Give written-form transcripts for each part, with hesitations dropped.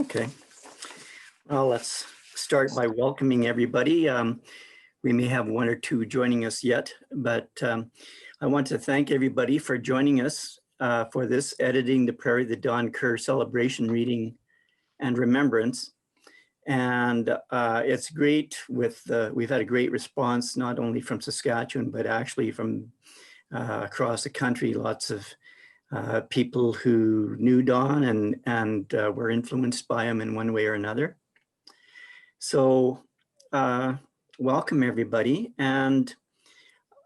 Okay, well, let's start by welcoming everybody. We may have one or two joining us yet, but I want to thank everybody for joining us for this Editing the Prairie, the Don Kerr celebration reading and remembrance. And it's great with, we've had a great response, not only from Saskatchewan, but actually from across the country. Lots of people who knew Don and were influenced by him in one way or another. So welcome everybody. And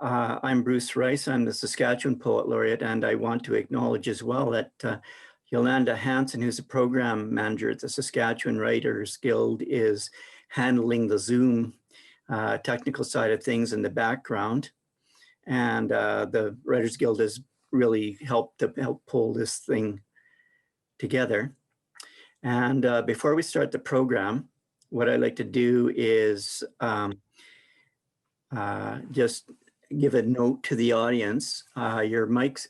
I'm Bruce Rice. I'm the Saskatchewan Poet Laureate, and I want to acknowledge as well that Yolanda Hansen, who's a program manager at the Saskatchewan Writers Guild, is handling the Zoom technical side of things in the background. And the Writers Guild has really helped pull this thing together. And before we start the program, what I'd like to do is just give a note to the audience. Your mics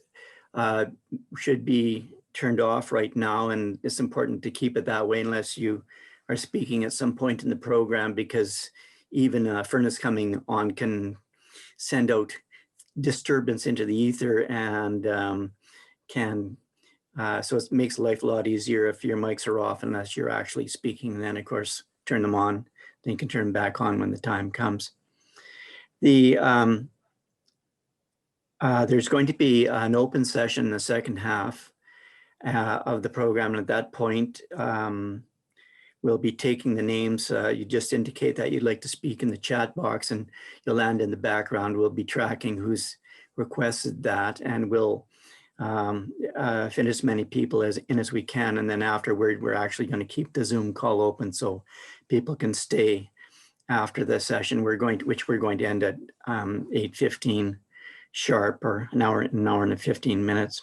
should be turned off right now, and it's important to keep it that way unless you are speaking at some point in the program, because even a furnace coming on can send out disturbance into the ether and so it makes life a lot easier if your mics are off unless you're actually speaking. And then of course turn them on, then you can turn them back on when the time comes. There's going to be an open session in the second half of the program, and at that point we'll be taking the names. You just indicate that you'd like to speak in the chat box, and Yolanda in the background will be tracking who's requested that, and we'll fit as many people as we can. And then afterward, we're actually going to keep the Zoom call open so people can stay after the session. Which we're going to end at 8:15 sharp, or an hour and 15 minutes.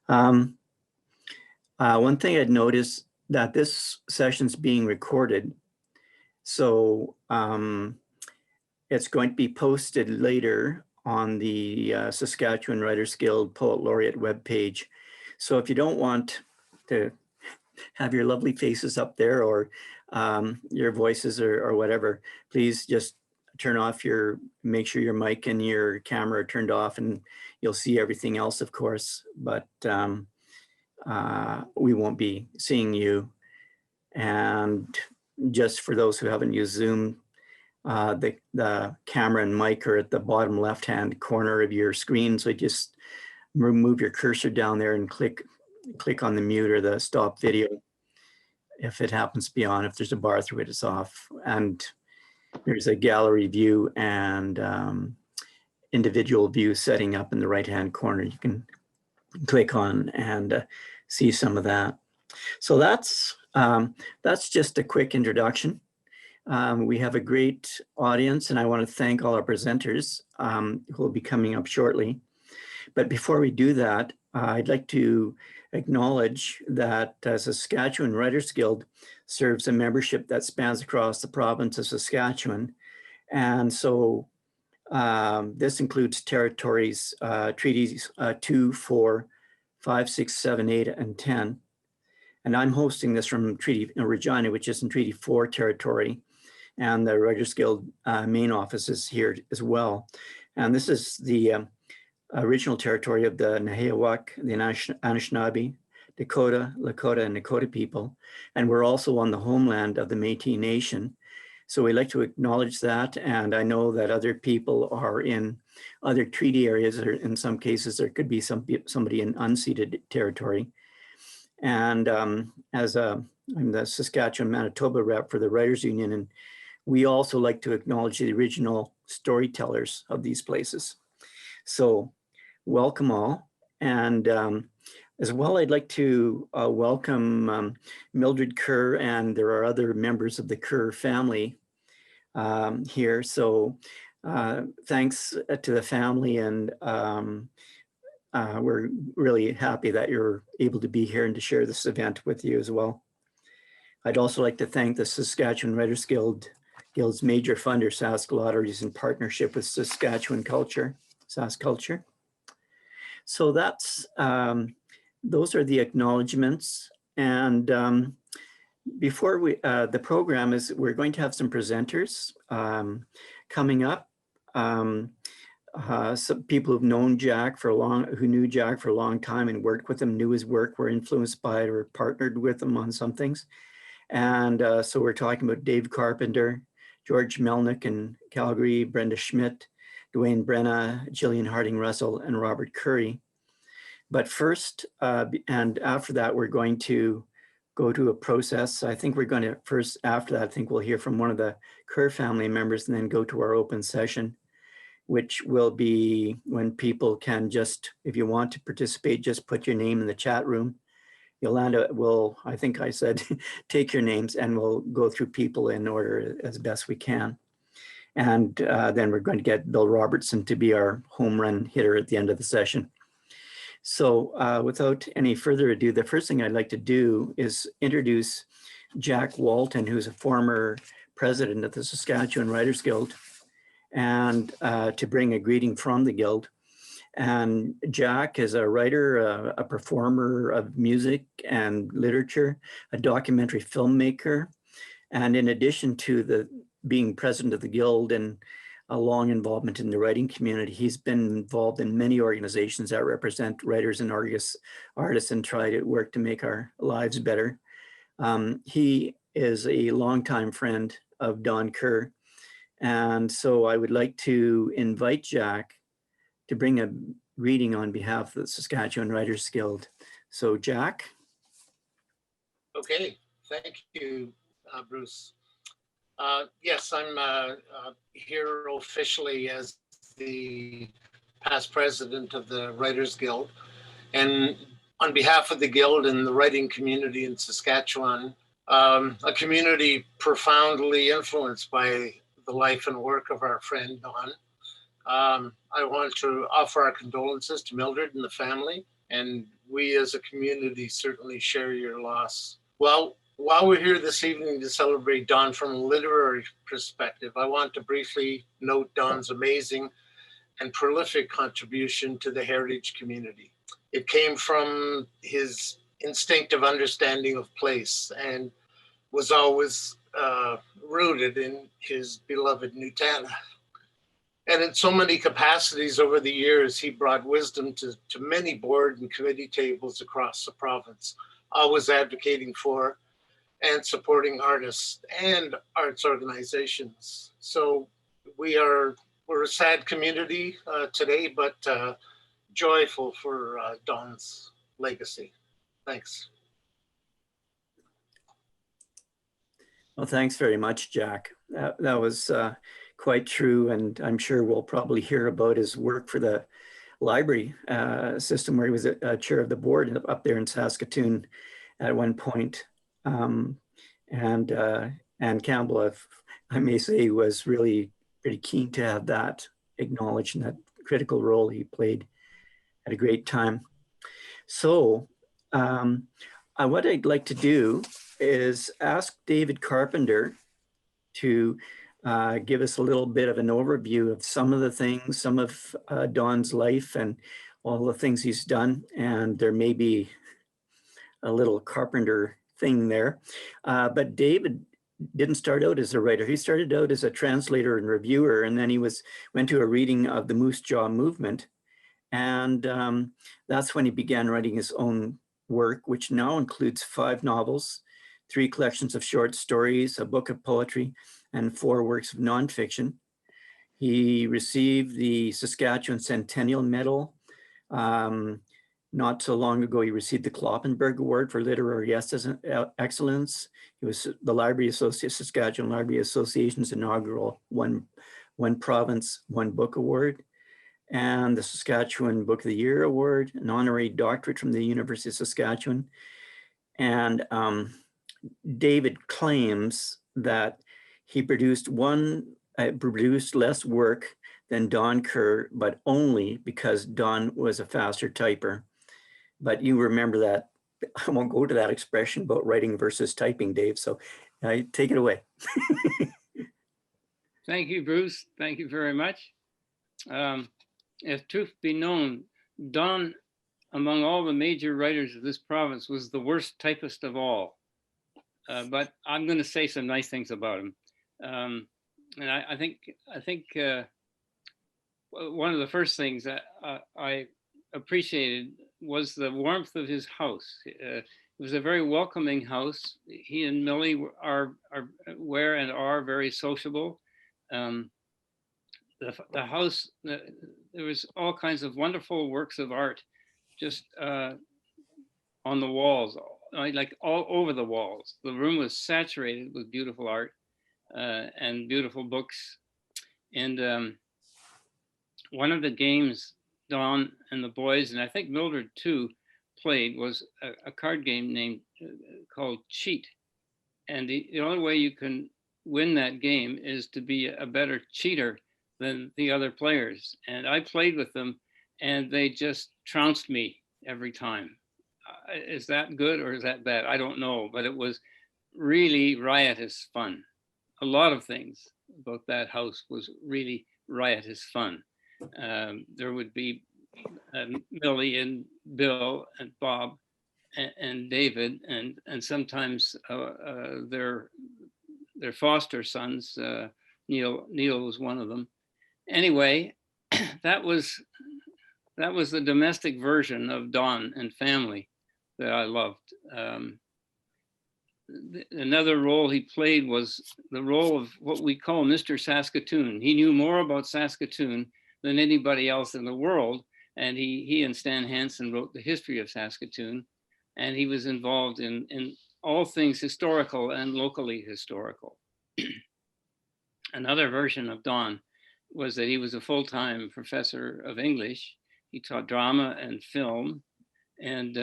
One thing I'd noticed that this session's being recorded, so it's going to be posted later on the Saskatchewan Writers Guild Poet Laureate webpage. So if you don't want to have your lovely faces up there, or your voices or whatever, please just make sure your mic and your camera are turned off, and you'll see everything else, of course, but we won't be seeing you. And just for those who haven't used Zoom, the camera and mic are at the bottom left-hand corner of your screen. So just move your cursor down there and click on the mute or the stop video. If it happens to be on, if there's a bar through it, it's off. And there's a gallery view and individual view setting up in the right-hand corner. You can click on and see some of that. So that's just a quick introduction. We have a great audience, and I want to thank all our presenters who will be coming up shortly. But before we do that, I'd like to acknowledge that Saskatchewan Writers Guild serves a membership that spans across the province of Saskatchewan. And so this includes territories, treaties 2, 4, 5, 6, 7, 8, and 10. And I'm hosting this from Treaty Regina, which is in Treaty 4 territory. And the Writers Guild main office is here as well. And this is the original territory of the Nehiyawak, the Anishinaabe, Dakota, Lakota, and Nakota people. And we're also on the homeland of the Métis Nation. So we like to acknowledge that. And I know that other people are in other treaty areas, or in some cases, there could be somebody in unceded territory. And I'm the Saskatchewan Manitoba rep for the Writers Union, and we also like to acknowledge the original storytellers of these places. So welcome all. And as well, I'd like to welcome Mildred Kerr, and there are other members of the Kerr family here. So thanks to the family, and we're really happy that you're able to be here and to share this event with you as well. I'd also like to thank the Saskatchewan Writers Guild's major funder, Sask Lotteries, in partnership with Saskatchewan Culture, Sask Culture. So that's, those are the acknowledgements. And before we, the program is, we're going to have some presenters coming up. Some people who've known Jack for a long, who knew Jack for a long time and worked with him, knew his work, were influenced by it, or partnered with him on some things. And so we're talking about Dave Carpenter, George Melnyk in Calgary, Brenda Schmidt, Dwayne Brenna, Jillian Harding Russell, and Robert Currie. But first, and after that, we're going to go to a process. I think we're going to first, after that, I think we'll hear from one of the Kerr family members and then go to our open session, which will be when people can just, if you want to participate, just put your name in the chat room. Yolanda will, I think I said, take your names and we'll go through people in order as best we can. And then we're going to get Bill Robertson to be our home run hitter at the end of the session. So without any further ado, the first thing I'd like to do is introduce Jack Walton, who's a former president of the Saskatchewan Writers Guild, and to bring a greeting from the Guild. And Jack is a writer, a performer of music and literature, a documentary filmmaker. And in addition to being president of the Guild and a long involvement in the writing community, he's been involved in many organizations that represent writers and artists and try to work to make our lives better. He is a longtime friend of Don Kerr. And so I would like to invite Jack to bring a greeting on behalf of the Saskatchewan Writers Guild. So Jack. Okay, thank you, Bruce. Yes, I'm here officially as the past president of the Writers Guild. And on behalf of the Guild and the writing community in Saskatchewan, a community profoundly influenced by the life and work of our friend Don, I want to offer our condolences to Mildred and the family, and we as a community certainly share your loss. Well, while we're here this evening to celebrate Don from a literary perspective, I want to briefly note Don's amazing and prolific contribution to the heritage community. It came from his instinctive understanding of place and was always rooted in his beloved Nutana. And in so many capacities over the years, he brought wisdom to many board and committee tables across the province, always advocating for and supporting artists and arts organizations. So we're a sad community today, but joyful for Don's legacy. Thanks. Well, thanks very much, Jack. That was quite true. And I'm sure we'll probably hear about his work for the library system, where he was a chair of the board up there in Saskatoon at one point. And Campbell, if I may say, was really pretty keen to have that acknowledged and that critical role he played at a great time. So what I'd like to do is ask David Carpenter to give us a little bit of an overview of some of the things, some of Don's life and all the things he's done. And there may be a little Carpenter thing there. But David didn't start out as a writer. He started out as a translator and reviewer, and then he went to a reading of the Moose Jaw movement. And that's when he began writing his own work, which now includes 5 novels, 3 collections of short stories, a book of poetry, and 4 works of nonfiction. He received the Saskatchewan Centennial Medal. Not so long ago, he received the Kloppenberg Award for Literary Excellence. He was the Saskatchewan Library Association's inaugural One Province, One Book Award, and the Saskatchewan Book of the Year Award, an honorary doctorate from the University of Saskatchewan. And David claims that he produced less work than Don Kerr, but only because Don was a faster typer. But you remember that. I won't go to that expression about writing versus typing, Dave. So take it away. Thank you, Bruce. Thank you very much. If truth be known, Don, among all the major writers of this province, was the worst typist of all. but I'm going to say some nice things about him. And I think one of the first things that I appreciated was the warmth of his house. It was a very welcoming house. He and Millie were and are very sociable. The house, there was all kinds of wonderful works of art just on the walls, like all over the walls. The room was saturated with beautiful art and beautiful books. And one of the games Don and the boys, and I think Mildred too, played was a card game named called Cheat. And the only way you can win that game is to be a better cheater than the other players. And I played with them and they just trounced me every time. Is that good or is that bad? I don't know, but it was really riotous fun. A lot of things about that house was really riotous fun. There would be Millie and Bill and Bob and David and sometimes their foster sons. Neil was one of them. Anyway, that was the domestic version of Don and family that I loved. Another role he played was the role of what we call Mr. Saskatoon. He knew more about Saskatoon than anybody else in the world. And he and Stan Hansen wrote the history of Saskatoon. And he was involved in all things historical and locally historical. Another version of Don was that he was a full-time professor of English. He taught drama and film, and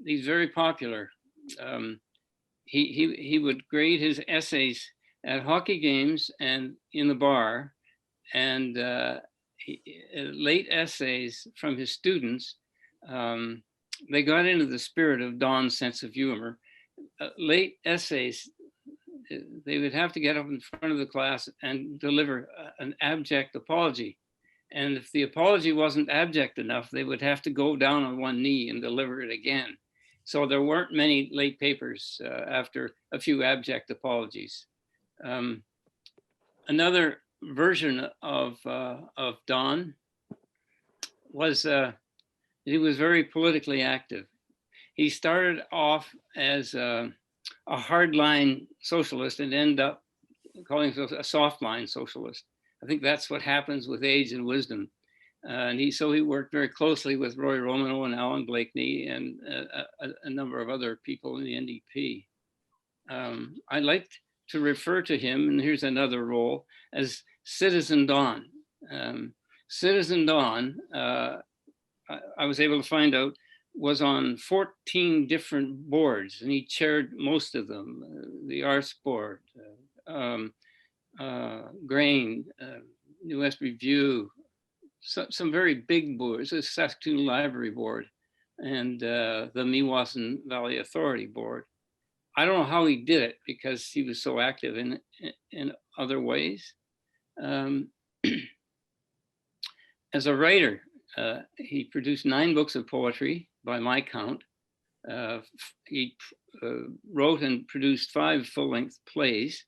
he's very popular. He would grade his essays at hockey games and in the bar, and late essays from his students. They got into the spirit of Don's sense of humor. Late essays, they would have to get up in front of the class and deliver an abject apology. And if the apology wasn't abject enough, they would have to go down on one knee and deliver it again. So there weren't many late papers after a few abject apologies. Another version of Don was he was very politically active. He started off as a hardline socialist and ended up calling himself a softline socialist. I think that's what happens with age and wisdom. So he worked very closely with Roy Romano and Alan Blakeney and a number of other people in the NDP. I like to refer to him, and here's another role, as Citizen Don. Citizen Don, I was able to find out, was on 14 different boards, and he chaired most of them. The Arts Board, Grain, New West Review, some very big boards, the Saskatoon Library Board, and the Meewasin Valley Authority Board. I don't know how he did it because he was so active in other ways. As a writer, he produced 9 books of poetry by my count. He wrote and produced 5 full-length plays.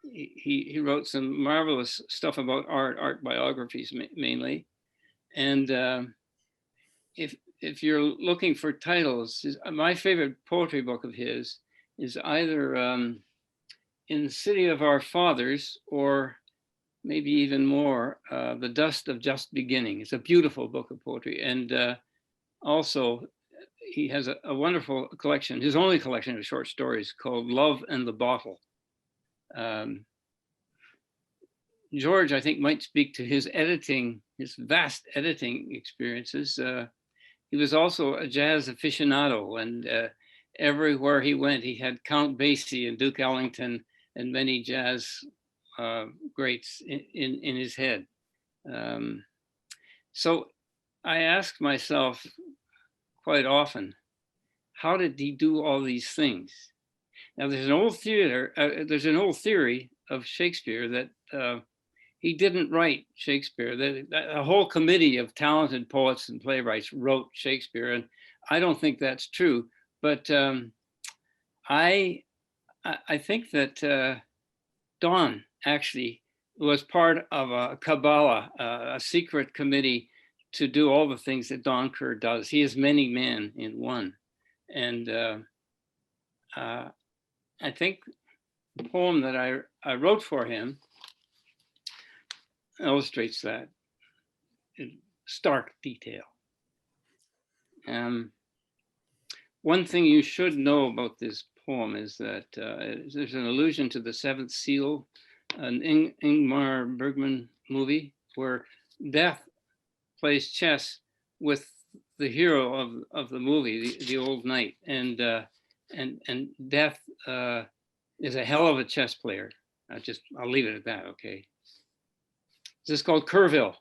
He wrote some marvelous stuff about art biographies mainly. And if you're looking for titles, my favorite poetry book of his is either In the City of Our Fathers, or maybe even more, The Dust of Just Beginning. It's a beautiful book of poetry. And also, he has a wonderful collection, his only collection of short stories, called Love and the Bottle. George, I think, might speak to his editing, his vast editing experiences. He was also a jazz aficionado, and everywhere he went, he had Count Basie and Duke Ellington and many jazz greats in his head. So I asked myself quite often, how did he do all these things? Now there's an old theory of Shakespeare that he didn't write Shakespeare. A whole committee of talented poets and playwrights wrote Shakespeare, and I don't think that's true. But I think that Don actually was part of a Kabbalah, a secret committee to do all the things that Don Kerr does. He is many men in one. And I think the poem that I wrote for him illustrates that in stark detail. One thing you should know about this poem is that there's an allusion to the Seventh Seal, an Ingmar Bergman movie, where Death plays chess with the hero of the movie, the old knight, and Death is a hell of a chess player. I'll leave it at that. Okay. This is called Kerrville.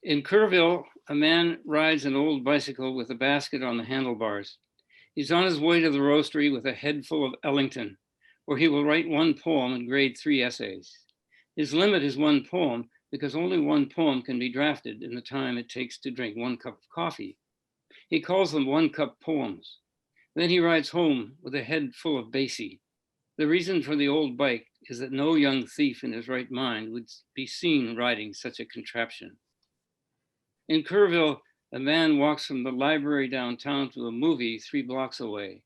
In Kerrville, a man rides an old bicycle with a basket on the handlebars. He's on his way to the roastery with a head full of Ellington, where he will write one poem and grade 3 essays. His limit is one poem because only one poem can be drafted in the time it takes to drink 1 cup of coffee. He calls them 1-cup poems. Then he rides home with a head full of Basie. The reason for the old bike is that no young thief in his right mind would be seen riding such a contraption. In Kerrville, a man walks from the library downtown to a movie 3 blocks away.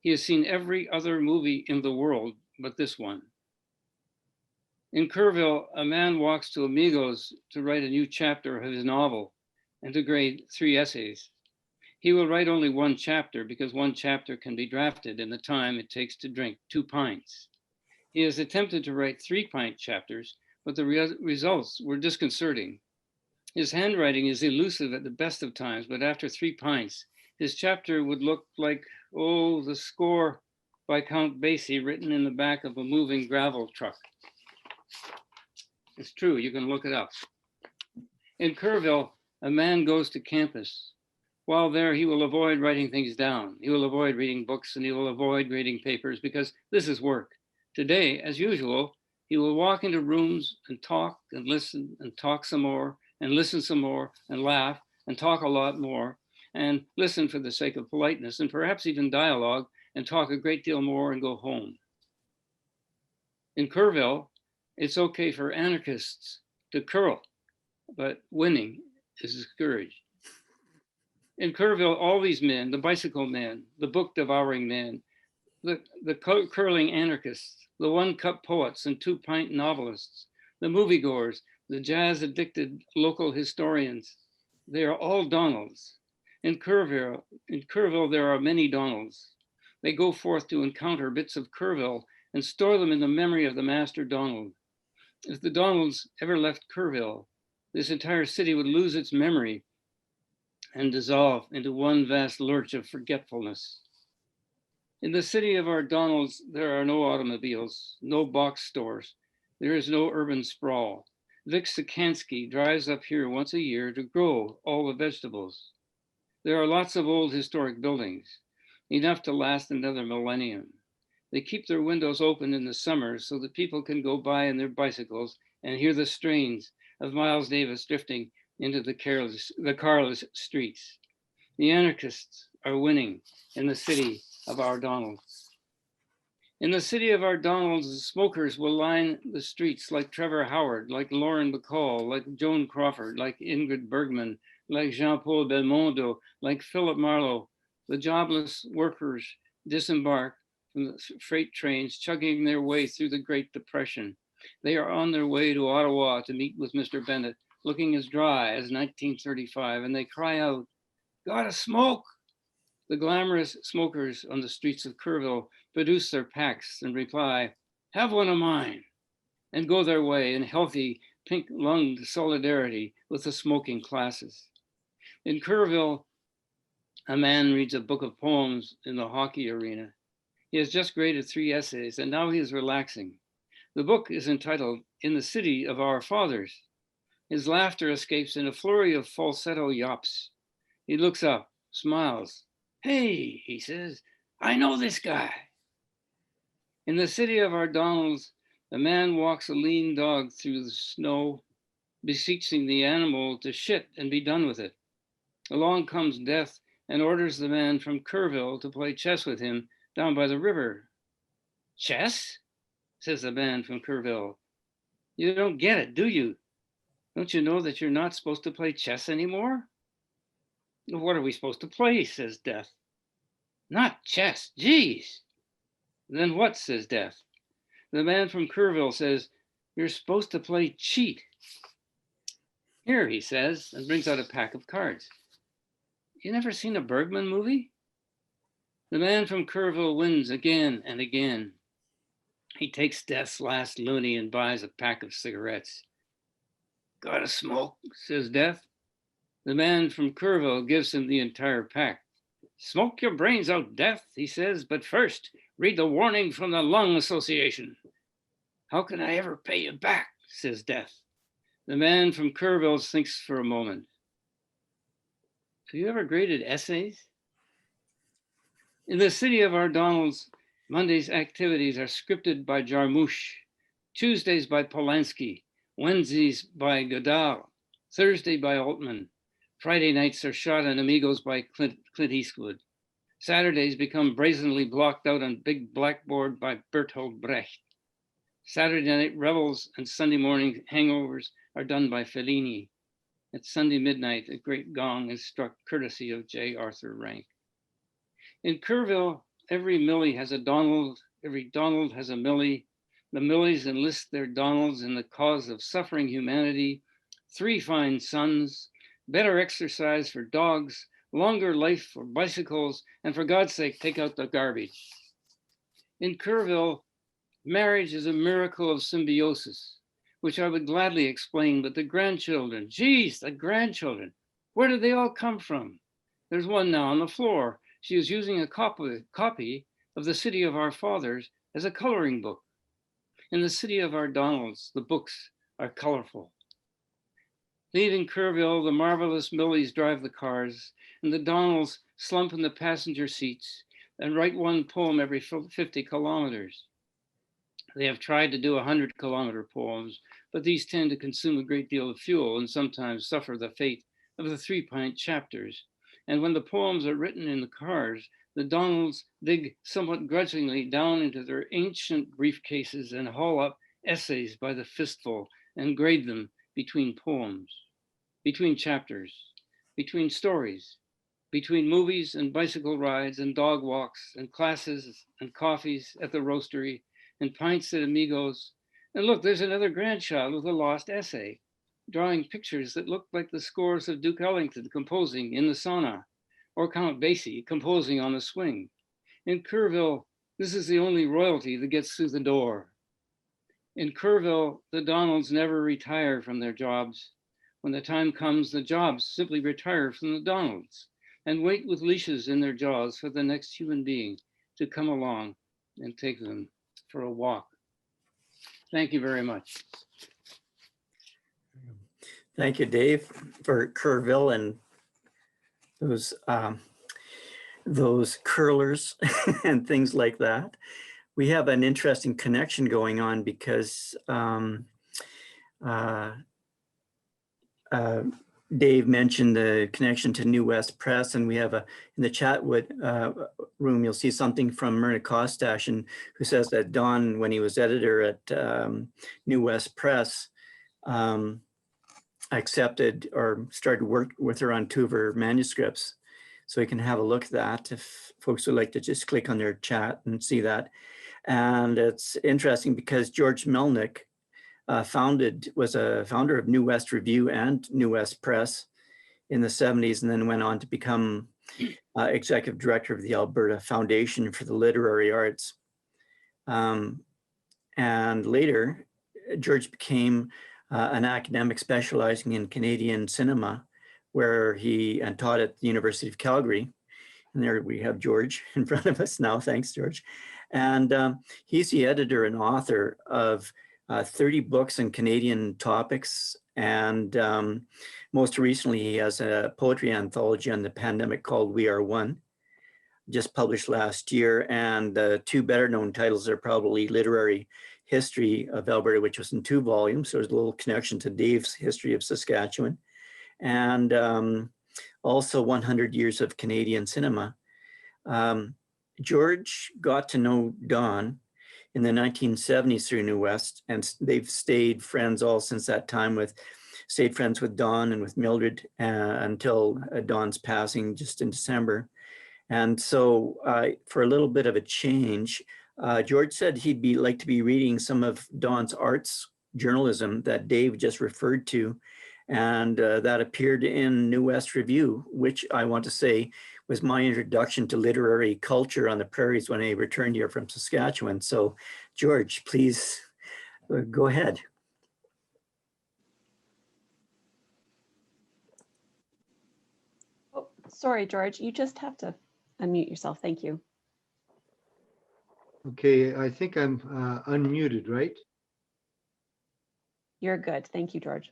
He has seen every other movie in the world but this one. In Kerrville, a man walks to Amigos to write a new chapter of his novel and to grade 3 essays. He will write only 1 chapter because 1 chapter can be drafted in the time it takes to drink 2 pints. He has attempted to write 3-pint chapters, but the results were disconcerting. His handwriting is elusive at the best of times, but after 3 pints, his chapter would look like, the score by Count Basie written in the back of a moving gravel truck. It's true, you can look it up. In Kerrville, a man goes to campus. While there, he will avoid writing things down. He will avoid reading books and he will avoid grading papers because this is work. Today, as usual, he will walk into rooms and talk and listen and talk some more and listen some more and laugh and talk a lot more and listen for the sake of politeness and perhaps even dialogue and talk a great deal more and go home. In Kerrville, it's okay for anarchists to curl, but winning is discouraged. In Kerrville, all these men, the bicycle men, the book devouring men, the curling anarchists, the 1-cup poets and 2-pint novelists, the moviegoers, the jazz addicted local historians, they are all Donalds. In Kerrville, there are many Donalds. They go forth to encounter bits of Kerrville and store them in the memory of the master Donald. If the Donalds ever left Kerrville, this entire city would lose its memory and dissolve into one vast lurch of forgetfulness. In the city of our Donalds, there are no automobiles, no box stores. There is no urban sprawl. Vic Sikansky drives up here once a year to grow all the vegetables. There are lots of old historic buildings, enough to last another millennium. They keep their windows open in the summer so that people can go by in their bicycles and hear the strains of Miles Davis drifting into the carless streets. The anarchists are winning in the city of our Donalds. In the city of our Donalds, the smokers will line the streets like Trevor Howard, like Lauren Bacall, like Joan Crawford, like Ingrid Bergman, like Jean-Paul Belmondo, like Philip Marlowe. The jobless workers disembark from the freight trains, chugging their way through the Great Depression. They are on their way to Ottawa to meet with Mr. Bennett, looking as dry as 1935, and they cry out, "Gotta smoke!" The glamorous smokers on the streets of Kerrville produce their packs and reply, "Have one of mine," and go their way in healthy, pink-lunged solidarity with the smoking classes. In Kerrville, a man reads a book of poems in the hockey arena. He has just graded 3 essays, and now he is relaxing. The book is entitled "In the City of Our Fathers." His laughter escapes in a flurry of falsetto yops. He looks up, smiles. "Hey," he says, "I know this guy." In the city of our Donalds, a man walks a lean dog through the snow, beseeching the animal to shit and be done with it. Along comes Death and orders the man from Kerrville to play chess with him down by the river. Chess? Says the man from Kerrville. You don't get it, do you? Don't you know that you're not supposed to play chess anymore? What are we supposed to play, says Death. Not chess, geez. Then what, says Death. The man from Kerrville says, you're supposed to play cheat. Here, he says, and brings out a pack of cards. You never seen a Bergman movie? The man from Kerrville wins again and again. He takes Death's last loonie and buys a pack of cigarettes. Got a smoke, says Death. The man from Kerrville gives him the entire pack. Smoke your brains out, Death, he says, but first, read the warning from the Lung Association. How can I ever pay you back, says Death. The man from Kerrville thinks for a moment. Have you ever graded essays? In the city of our Donalds, Monday's activities are scripted by Jarmusch, Tuesdays by Polanski, Wednesdays by Godard, Thursday by Altman. Friday nights are shot on Amigos by Clint Eastwood. Saturdays become brazenly blocked out on big blackboard by Bertolt Brecht. Saturday night revels and Sunday morning hangovers are done by Fellini. At Sunday midnight, a great gong is struck courtesy of J. Arthur Rank. In Kerrville, every Millie has a Donald, every Donald has a Millie. The Millies enlist their Donalds in the cause of suffering humanity. 3 fine sons, better exercise for dogs, longer life for bicycles, and for God's sake, take out the garbage. In Kerrville, marriage is a miracle of symbiosis, which I would gladly explain, but the grandchildren, geez, the grandchildren, where did they all come from? There's one now on the floor. She is using a copy of The City of Our Fathers as a coloring book. In The City of Our Donalds, the books are colorful. Leaving Kerrville, the marvelous Millies drive the cars, and the Donalds slump in the passenger seats and write one poem every 50 kilometers. They have tried to do 100-kilometer poems, but these tend to consume a great deal of fuel and sometimes suffer the fate of the 3-pint chapters. And when the poems are written in the cars, the Donalds dig somewhat grudgingly down into their ancient briefcases and haul up essays by the fistful and grade them between poems, between chapters, between stories, between movies and bicycle rides and dog walks and classes and coffees at the roastery and pints at Amigos. And look, there's another grandchild with a lost essay, drawing pictures that look like the scores of Duke Ellington composing in the sauna, or Count Basie composing on the swing. In Kerrville, this is the only royalty that gets through the door. In Kerrville, the Donalds never retire from their jobs. When the time comes, the jobs simply retire from the Donalds and wait with leashes in their jaws for the next human being to come along and take them for a walk. Thank you very much. Thank you, Dave, for Kerrville and those curlers and things like that. We have an interesting connection going on because Dave mentioned the connection to New West Press, and we have in the chat room, you'll see something from Myrna Kostash, who says that Don, when he was editor at New West Press, accepted or started work with her on 2 of her manuscripts. So you can have a look at that if folks would like to just click on their chat and see that. And it's interesting because George Melnyk was a founder of New West Review and New West Press in the 70s, and then went on to become executive director of the Alberta Foundation for the Literary Arts. And later, George became an academic specializing in Canadian cinema, where he taught at the University of Calgary. And there we have George in front of us now. Thanks, George. And he's the editor and author of 30 books on Canadian topics. And most recently, he has a poetry anthology on the pandemic called We Are One, just published last year. And the 2 better known titles are probably Literary History of Alberta, which was in 2 volumes. So there's a little connection to Dave's History of Saskatchewan. And also 100 Years of Canadian Cinema. George got to know Don in the 1970s through New West, and they've stayed friends all since that time stayed friends with Don and with Mildred until Don's passing just in December. And so for a little bit of a change, George said he'd like to be reading some of Don's arts journalism that Dave just referred to. And that appeared in New West Review, which I want to say was my introduction to literary culture on the prairies when I returned here from Saskatchewan. So George, please go ahead. Oh, sorry, George, you just have to unmute yourself. Thank you. Okay, I think I'm unmuted, right? You're good. Thank you, George.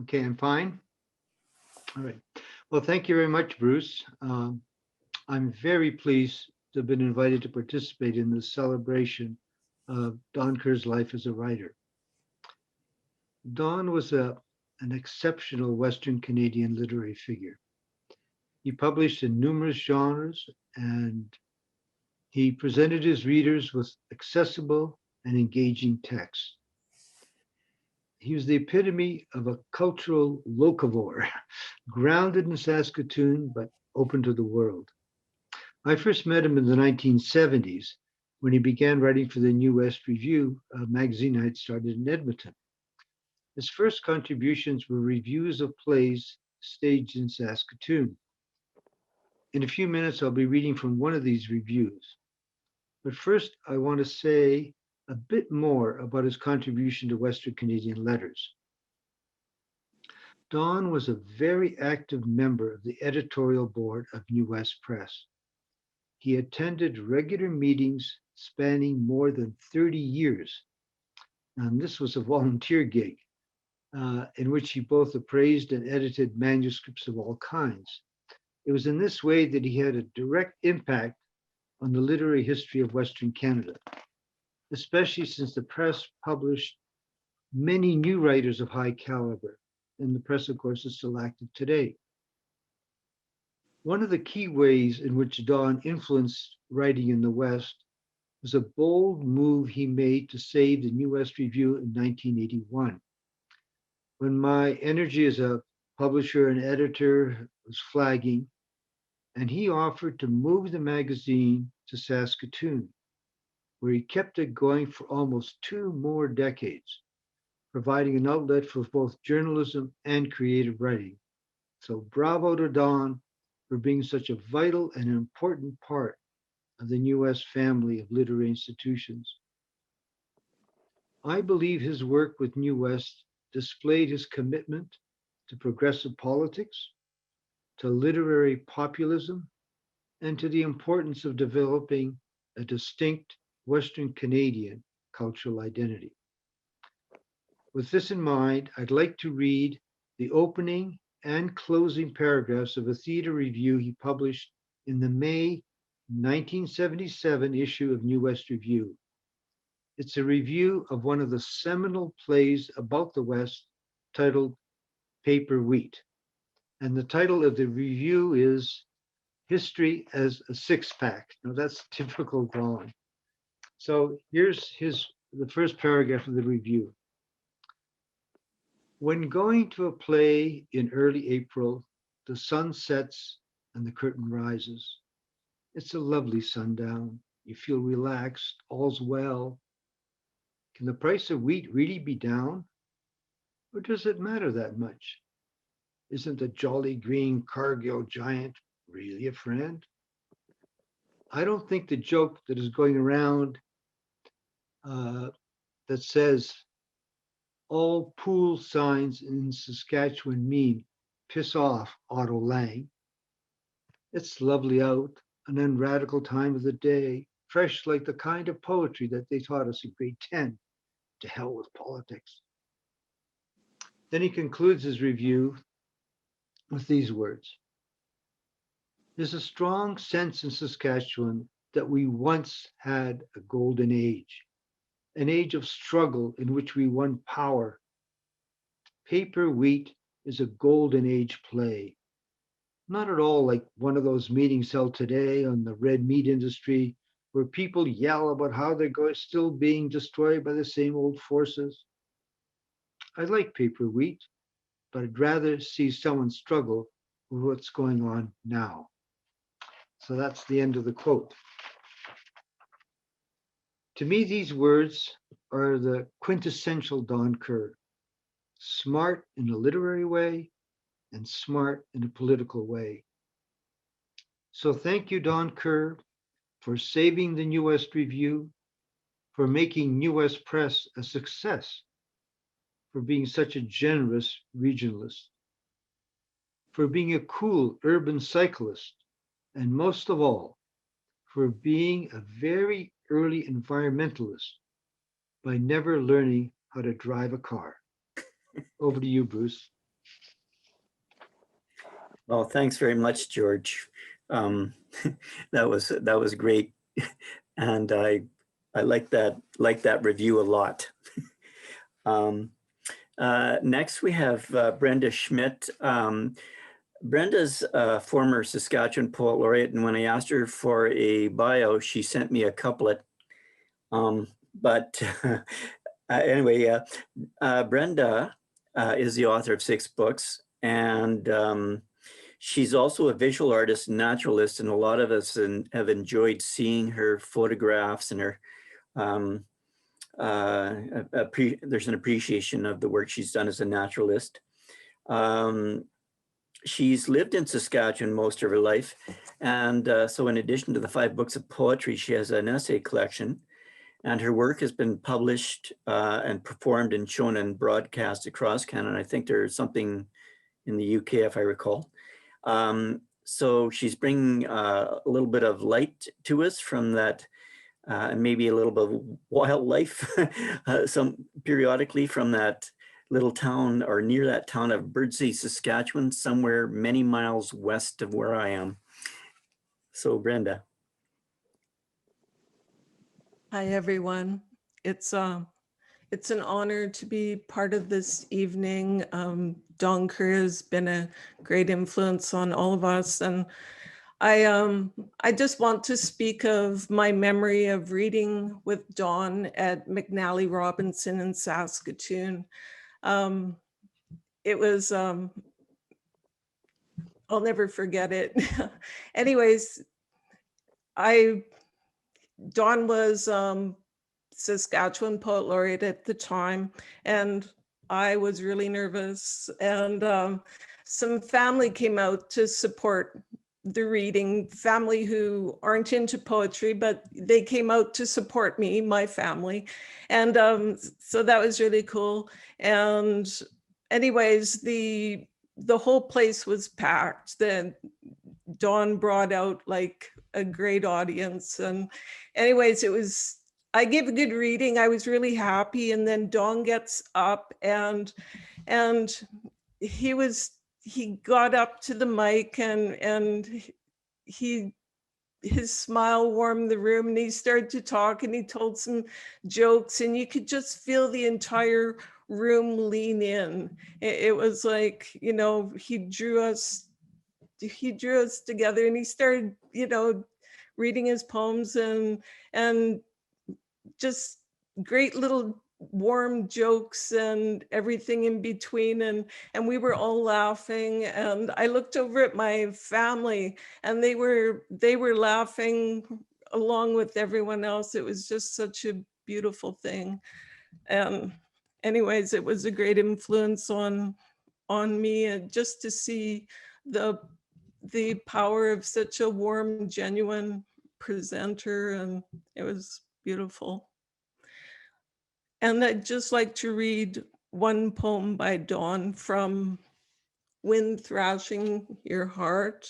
Okay, I'm fine. All right. Well, thank you very much, Bruce. I'm very pleased to have been invited to participate in this celebration of Don Kerr's life as a writer. Don was an exceptional Western Canadian literary figure. He published in numerous genres, and he presented his readers with accessible and engaging texts. He was the epitome of a cultural locavore, grounded in Saskatoon, but open to the world. I first met him in the 1970s when he began writing for the New West Review, a magazine I had started in Edmonton. His first contributions were reviews of plays staged in Saskatoon. In a few minutes, I'll be reading from one of these reviews. But first, I want to say a bit more about his contribution to Western Canadian letters. Don was a very active member of the editorial board of New West Press. He attended regular meetings spanning more than 30 years. And this was a volunteer gig in which he both appraised and edited manuscripts of all kinds. It was in this way that he had a direct impact on the literary history of Western Canada, especially since the press published many new writers of high caliber, and the press, of course, is still active today. One of the key ways in which Don influenced writing in the West was a bold move he made to save the New West Review in 1981. When my energy as a publisher and editor was flagging, and he offered to move the magazine to Saskatoon, where he kept it going for almost 2 more decades, providing an outlet for both journalism and creative writing. So bravo to Don for being such a vital and important part of the New West family of literary institutions. I believe his work with New West displayed his commitment to progressive politics, to literary populism, and to the importance of developing a distinct Western Canadian cultural identity. With this in mind, I'd like to read the opening and closing paragraphs of a theater review he published in the May 1977 issue of New West Review. It's a review of one of the seminal plays about the West titled Paper Wheat. And the title of the review is History as a Six-Pack. Now that's typical Don. So here's the first paragraph of the review. When going to a play in early April, the sun sets and the curtain rises. It's a lovely sundown. You feel relaxed, all's well. Can the price of wheat really be down? Or does it matter that much? Isn't the jolly green Cargill giant really a friend? I don't think the joke that is going around that says all pool signs in Saskatchewan mean piss off, Otto Lang. It's lovely out, an unradical time of the day, fresh like the kind of poetry that they taught us in grade 10. To hell with politics. Then he concludes his review with these words. There's a strong sense in Saskatchewan that we once had a golden age, an age of struggle in which we won power. Paper Wheat is a golden age play. Not at all like one of those meetings held today on the red meat industry where people yell about how they're still being destroyed by the same old forces. I like paper wheat, but I'd rather see someone struggle with what's going on now. So that's the end of the quote. To me, these words are the quintessential Don Kerr, smart in a literary way and smart in a political way. So thank you, Don Kerr, for saving the New West Review, for making New West Press a success, for being such a generous regionalist, for being a cool urban cyclist, and most of all, for being a very early environmentalist by never learning how to drive a car. Over to you, Bruce. Well, thanks very much, George. That was great, and I like that review a lot. Next, we have Brenda Schmidt. Brenda's a former Saskatchewan poet laureate, and when I asked her for a bio, she sent me a couplet. But anyway, Brenda is the author of 6 books, and she's also a visual artist and naturalist, and a lot of us have enjoyed seeing her photographs and her there's an appreciation of the work she's done as a naturalist. She's lived in Saskatchewan most of her life. And so in addition to the 5 books of poetry, she has an essay collection. And her work has been published and performed and shown and broadcast across Canada. I think there's something in the UK, if I recall. So she's bringing a little bit of light to us from that, and maybe a little bit of wildlife, some periodically from that little town or near that town of Birdsey, Saskatchewan, somewhere many miles west of where I am. So Brenda. Hi, everyone. It's an honor to be part of this evening. Don Kerr has been a great influence on all of us. And I just want to speak of my memory of reading with Don at McNally Robinson in Saskatoon. It was, I'll never forget it. Anyways, Don was Saskatchewan Poet Laureate at the time, and I was really nervous. And some family came out to support the reading, family who aren't into poetry, but they came out to support me, my family. And so that was really cool. And anyways, the whole place was packed. Then Don brought out like a great audience. And anyways, I gave a good reading. I was really happy. And then Don gets up and he got up to the mic and his smile warmed the room, and he started to talk and he told some jokes, and you could just feel the entire room lean in. It was like, he drew us together, and he started, reading his poems and just great little warm jokes and everything in between, and we were all laughing. And I looked over at my family, and they were laughing along with everyone else. It was just such a beautiful thing. And anyways, it was a great influence on me, and just to see the power of such a warm, genuine presenter, and it was beautiful. And I'd just like to read one poem by Don from Wind Thrashing Your Heart.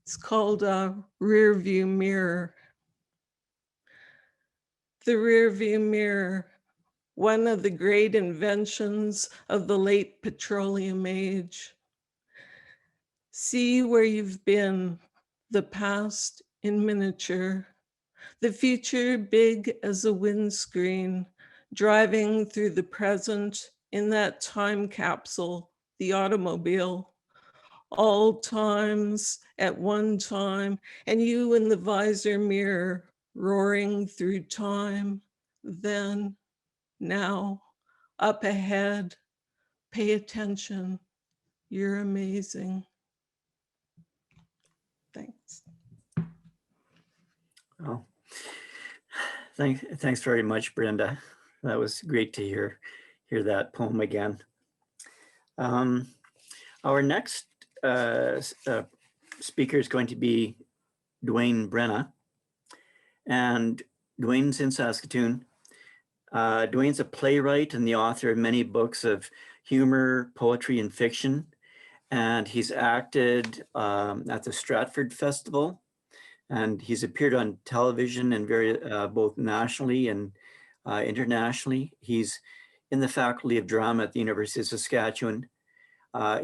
It's called Rear View Mirror. The rear view mirror, one of the great inventions of the late petroleum age. See where you've been, the past in miniature, the future big as a windscreen, driving through the present in that time capsule the automobile, all times at one time, and you in the visor mirror roaring through time. Then, now, up ahead, pay attention. You're amazing. Thanks. Oh, thanks very much, Brenda. That was great to hear that poem again. Our next speaker is going to be Dwayne Brenna, and Dwayne's in Saskatoon. Dwayne's a playwright and the author of many books of humor, poetry, and fiction. And he's acted at the Stratford Festival, and he's appeared on television and both nationally and internationally. He's in the Faculty of Drama at the University of Saskatchewan.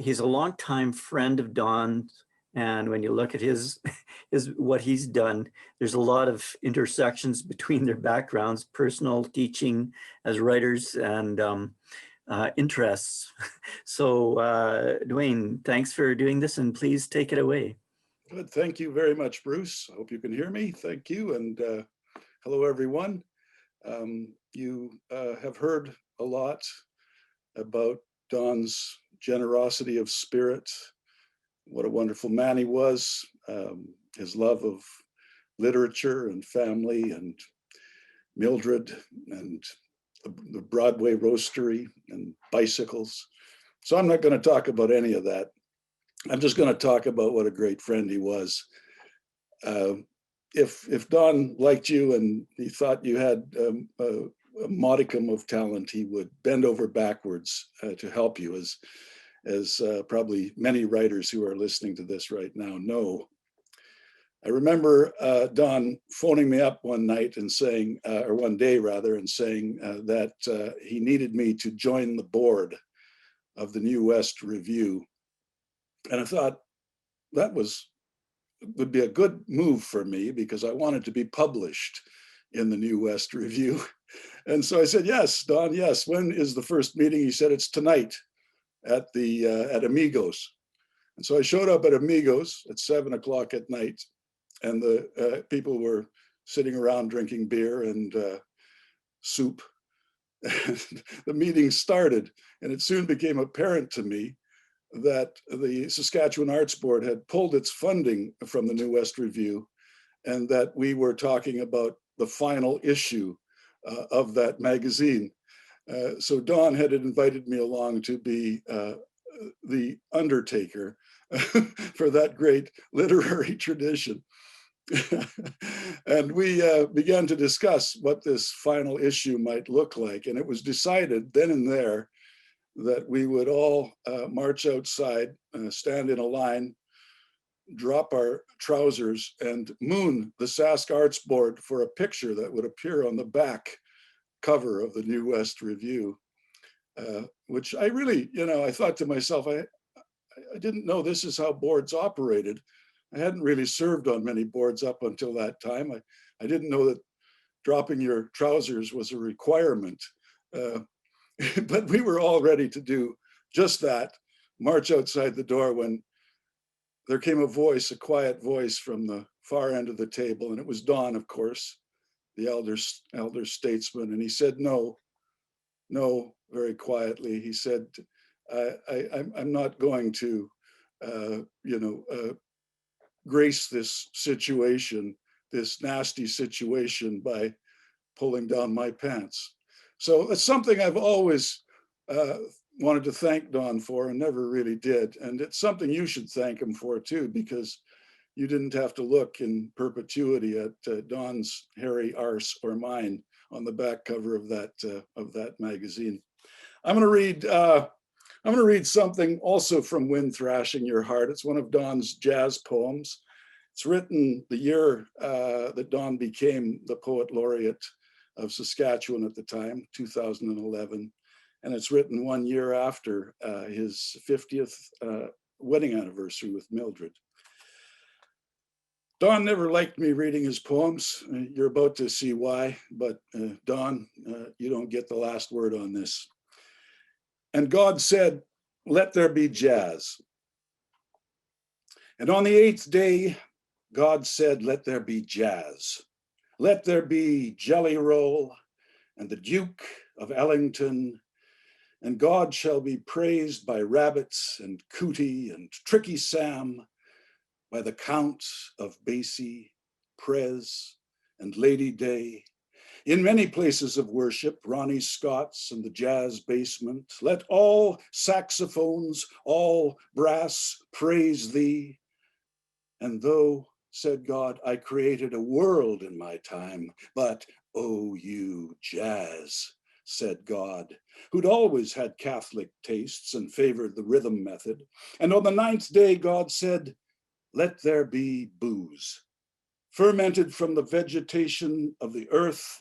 He's a longtime friend of Don's, and when you look at what he's done, there's a lot of intersections between their backgrounds, personal, teaching as writers, and interests. So Dwayne, thanks for doing this, and please take it away. Good, thank you very much, Bruce. I hope you can hear me. Thank you, and hello, everyone. You have heard a lot about Don's generosity of spirit, what a wonderful man he was, his love of literature and family and Mildred and the Broadway roastery and bicycles. So I'm not going to talk about any of that. I'm just going to talk about what a great friend he was. If Don liked you and he thought you had a modicum of talent, he would bend over backwards to help you, as probably many writers who are listening to this right now know. I remember Don phoning me up one night and saying, or one day rather, and saying that he needed me to join the board of the New West Review. And I thought that would be a good move for me, because I wanted to be published in the New West Review. And so I said, yes, Don, yes. When is the first meeting? He said, it's tonight at Amigos. And so I showed up at Amigos at 7 o'clock at night, and the people were sitting around drinking beer and soup. The meeting started, and it soon became apparent to me that the Saskatchewan Arts Board had pulled its funding from the New West Review, and that we were talking about the final issue of that magazine. So Don had invited me along to be the undertaker for that great literary tradition. And we began to discuss what this final issue might look like. And it was decided then and there that we would all march outside, stand in a line, drop our trousers, and moon the Sask Arts Board for a picture that would appear on the back cover of the New West Review, which I really, I thought to myself, I didn't know this is how boards operated. I hadn't really served on many boards up until that time. I didn't know that dropping your trousers was a requirement. But we were all ready to do just that, march outside the door, when there came a quiet voice from the far end of the table, and it was Don, of course, the elder statesman, and he said, no, very quietly. He said, I'm not going to, grace this situation, this nasty situation, by pulling down my pants. So it's something I've always wanted to thank Don for and never really did. And it's something you should thank him for too, because you didn't have to look in perpetuity at Don's hairy arse or mine on the back cover of that magazine. I'm going to read something also from Wind Thrashing Your Heart. It's one of Don's jazz poems. It's written the year that Don became the Poet Laureate of Saskatchewan at the time, 2011. And it's written 1 year after his 50th wedding anniversary with Mildred. Don never liked me reading his poems. You're about to see why, but Don, you don't get the last word on this. And God said, let there be jazz. And on the 8th day, God said, let there be jazz. Let there be Jelly Roll and the Duke of Ellington, and God shall be praised by Rabbits and Cootie and Tricky Sam, by the Count of Basie, Prez, and Lady Day. In many places of worship, Ronnie Scott's and the Jazz Basement, let all saxophones, all brass praise thee. And though, said God, I created a world in my time, but oh, you jazz, said God, who'd always had Catholic tastes and favored the rhythm method. And on the 9th day, God said, let there be booze, fermented from the vegetation of the earth.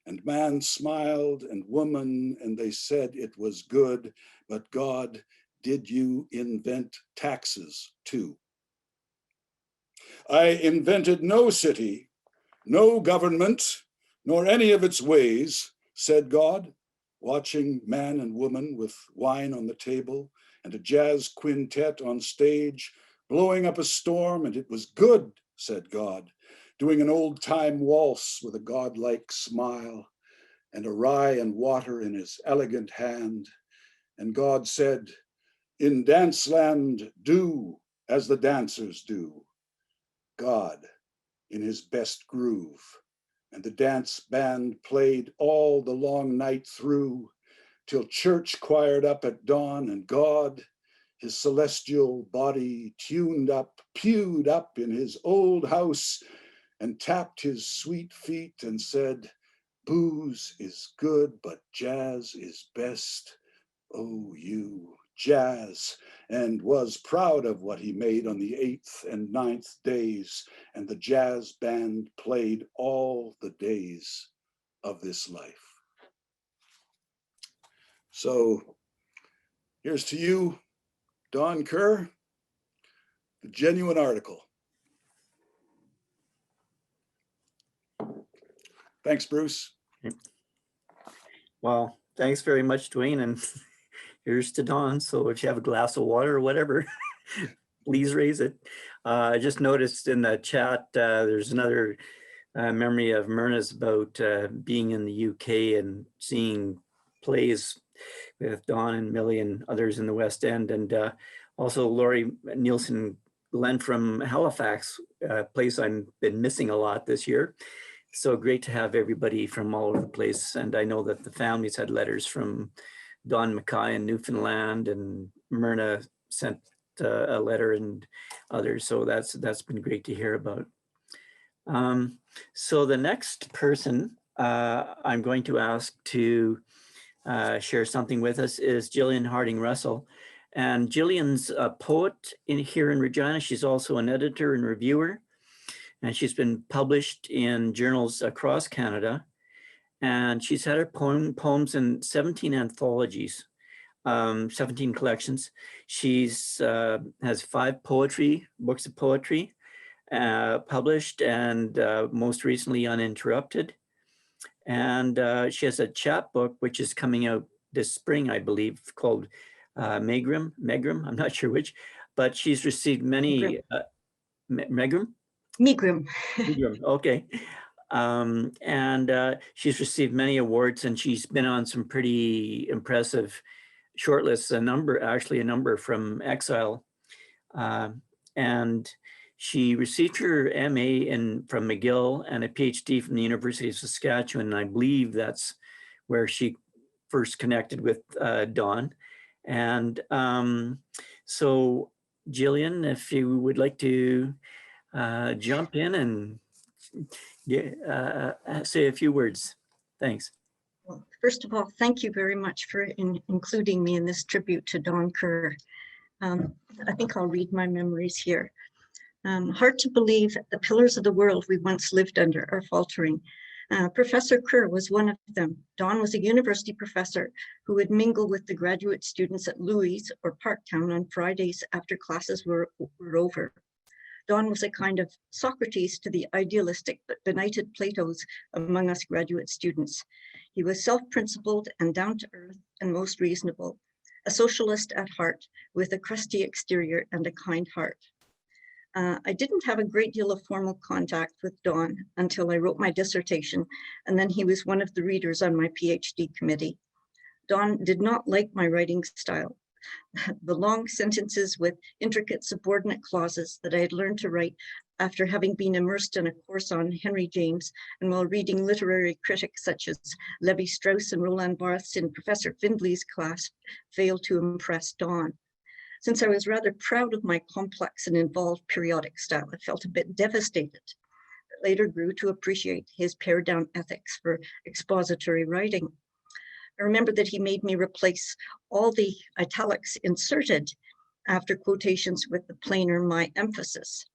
And man smiled and woman, and they said it was good. But God, did you invent taxes too? I invented no city, no government, nor any of its ways, said God, watching man and woman with wine on the table and a jazz quintet on stage, blowing up a storm, and it was good, said God, doing an old-time waltz with a godlike smile and a rye and water in his elegant hand. And God said, in Danceland, do as the dancers do. God in his best groove, and the dance band played all the long night through, till church choired up at dawn, and God, his celestial body tuned up, pewed up in his old house, and tapped his sweet feet and said, booze is good, but jazz is best. Oh, you jazz, and was proud of what he made on the 8th and 9th days, and the jazz band played all the days of this life. So here's to you, Don Kerr, the genuine article. Thanks, Bruce. Well, thanks very much, Dwayne, and here's to Don. So if you have a glass of water or whatever, please raise it. I just noticed in the chat, there's another memory of Myrna's about being in the UK and seeing plays with Don and Millie and others in the West End. And also Laurie Nielsen Glenn from Halifax, a place I've been missing a lot this year. So great to have everybody from all over the place. And I know that the families had letters from Don Mackay in Newfoundland, and Myrna sent a letter, and others. So that's been great to hear about. So the next person I'm going to ask to share something with us is Jillian Harding Russell. And Jillian's a poet here in Regina. She's also an editor and reviewer. And she's been published in journals across Canada. And she's had her poems in 17 anthologies, 17 collections. She's has 5 books of poetry published, and most recently Uninterrupted. And she has a chapbook, which is coming out this spring, I believe, called Megrim, I'm not sure which, but she's received many, Megrim? Megrim. Okay. And she's received many awards, and she's been on some pretty impressive shortlists, a number from Exile. And she received her MA from McGill and a PhD from the University of Saskatchewan. And I believe that's where she first connected with Don. And so Jillian, if you would like to jump in and say a few words. Thanks. Well, first of all, thank you very much for including me in this tribute to Don Kerr. I think I'll read my memories here. Hard to believe the pillars of the world we once lived under are faltering. Professor Kerr was one of them. Don was a university professor who would mingle with the graduate students at Louis or Parktown on Fridays after classes were over. Don was a kind of Socrates to the idealistic but benighted Platos among us graduate students. He was self-principled and down to earth and most reasonable. a socialist at heart with a crusty exterior and a kind heart. I didn't have a great deal of formal contact with Don until I wrote my dissertation, and then he was one of the readers on my PhD committee. Don did not like my writing style. The long sentences with intricate subordinate clauses that I had learned to write after having been immersed in a course on Henry James and while reading literary critics such as Levi-Strauss and Roland Barthes in Professor Findley's class failed to impress Don. Since I was rather proud of my complex and involved periodic style, I felt a bit devastated, but later grew to appreciate his pared down ethics for expository writing. I remember that he made me replace all the italics inserted after quotations with the plainer my emphasis.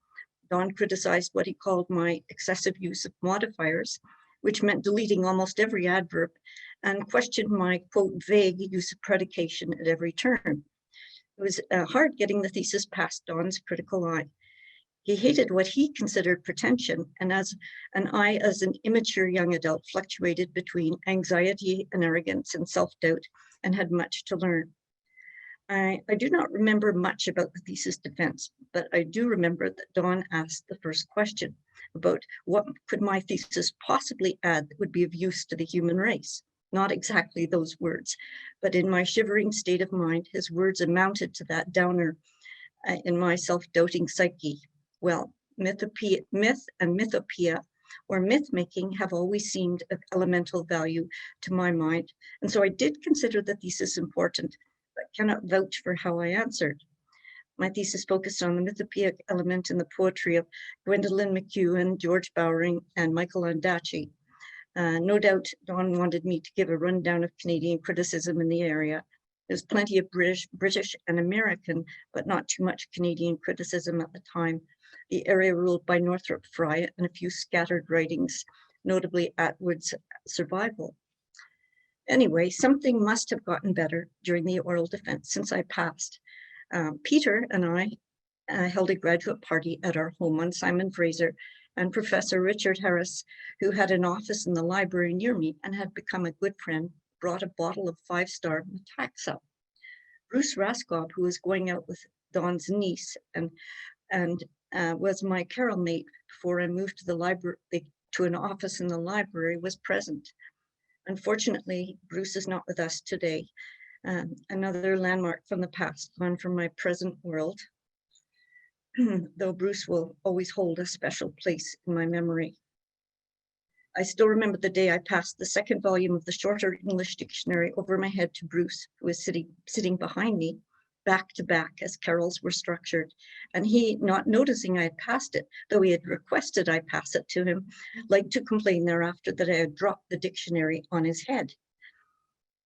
Don criticized what he called my excessive use of modifiers, which meant deleting almost every adverb, and questioned my, quote, vague use of predication at every turn. It was hard getting the thesis past Don's critical eye. He hated what he considered pretension, and I, as an immature young adult, fluctuated between anxiety and arrogance and self-doubt and had much to learn. I do not remember much about the thesis defense, but I do remember that Don asked the first question about what could my thesis possibly add that would be of use to the human race. Not exactly those words, but in my shivering state of mind, his words amounted to that downer in my self-doubting psyche. Well, myth and mythopoeia, or myth-making, have always seemed of elemental value to my mind, and so I did consider the thesis important, but cannot vouch for how I answered. My thesis focused on the mythopoeic element in the poetry of Gwendolyn McHugh, George Bowring, and Michael Ondaatje. No doubt Don wanted me to give a rundown of Canadian criticism in the area. There's plenty of British and American, but not too much Canadian criticism at the time. The area ruled by Northrop Frye and a few scattered writings, notably Atwood's Survival. Anyway, something must have gotten better during the oral defense since I passed. Peter and I held a graduate party at our home on Simon Fraser, and Professor Richard Harris, who had an office in the library near me and had become a good friend, brought a bottle of 5-star Metaxa. Bruce Raskob, who was going out with Don's niece and was my carol mate before I moved to the library, to an office in the library, was present. Unfortunately, Bruce is not with us today. Another landmark from the past, one from my present world, though Bruce will always hold a special place in my memory. I still remember the day I passed the second volume of the Shorter English Dictionary over my head to Bruce, who was sitting behind me, back to back as carols were structured. And he, not noticing I had passed it, though he had requested I pass it to him, liked to complain thereafter that I had dropped the dictionary on his head.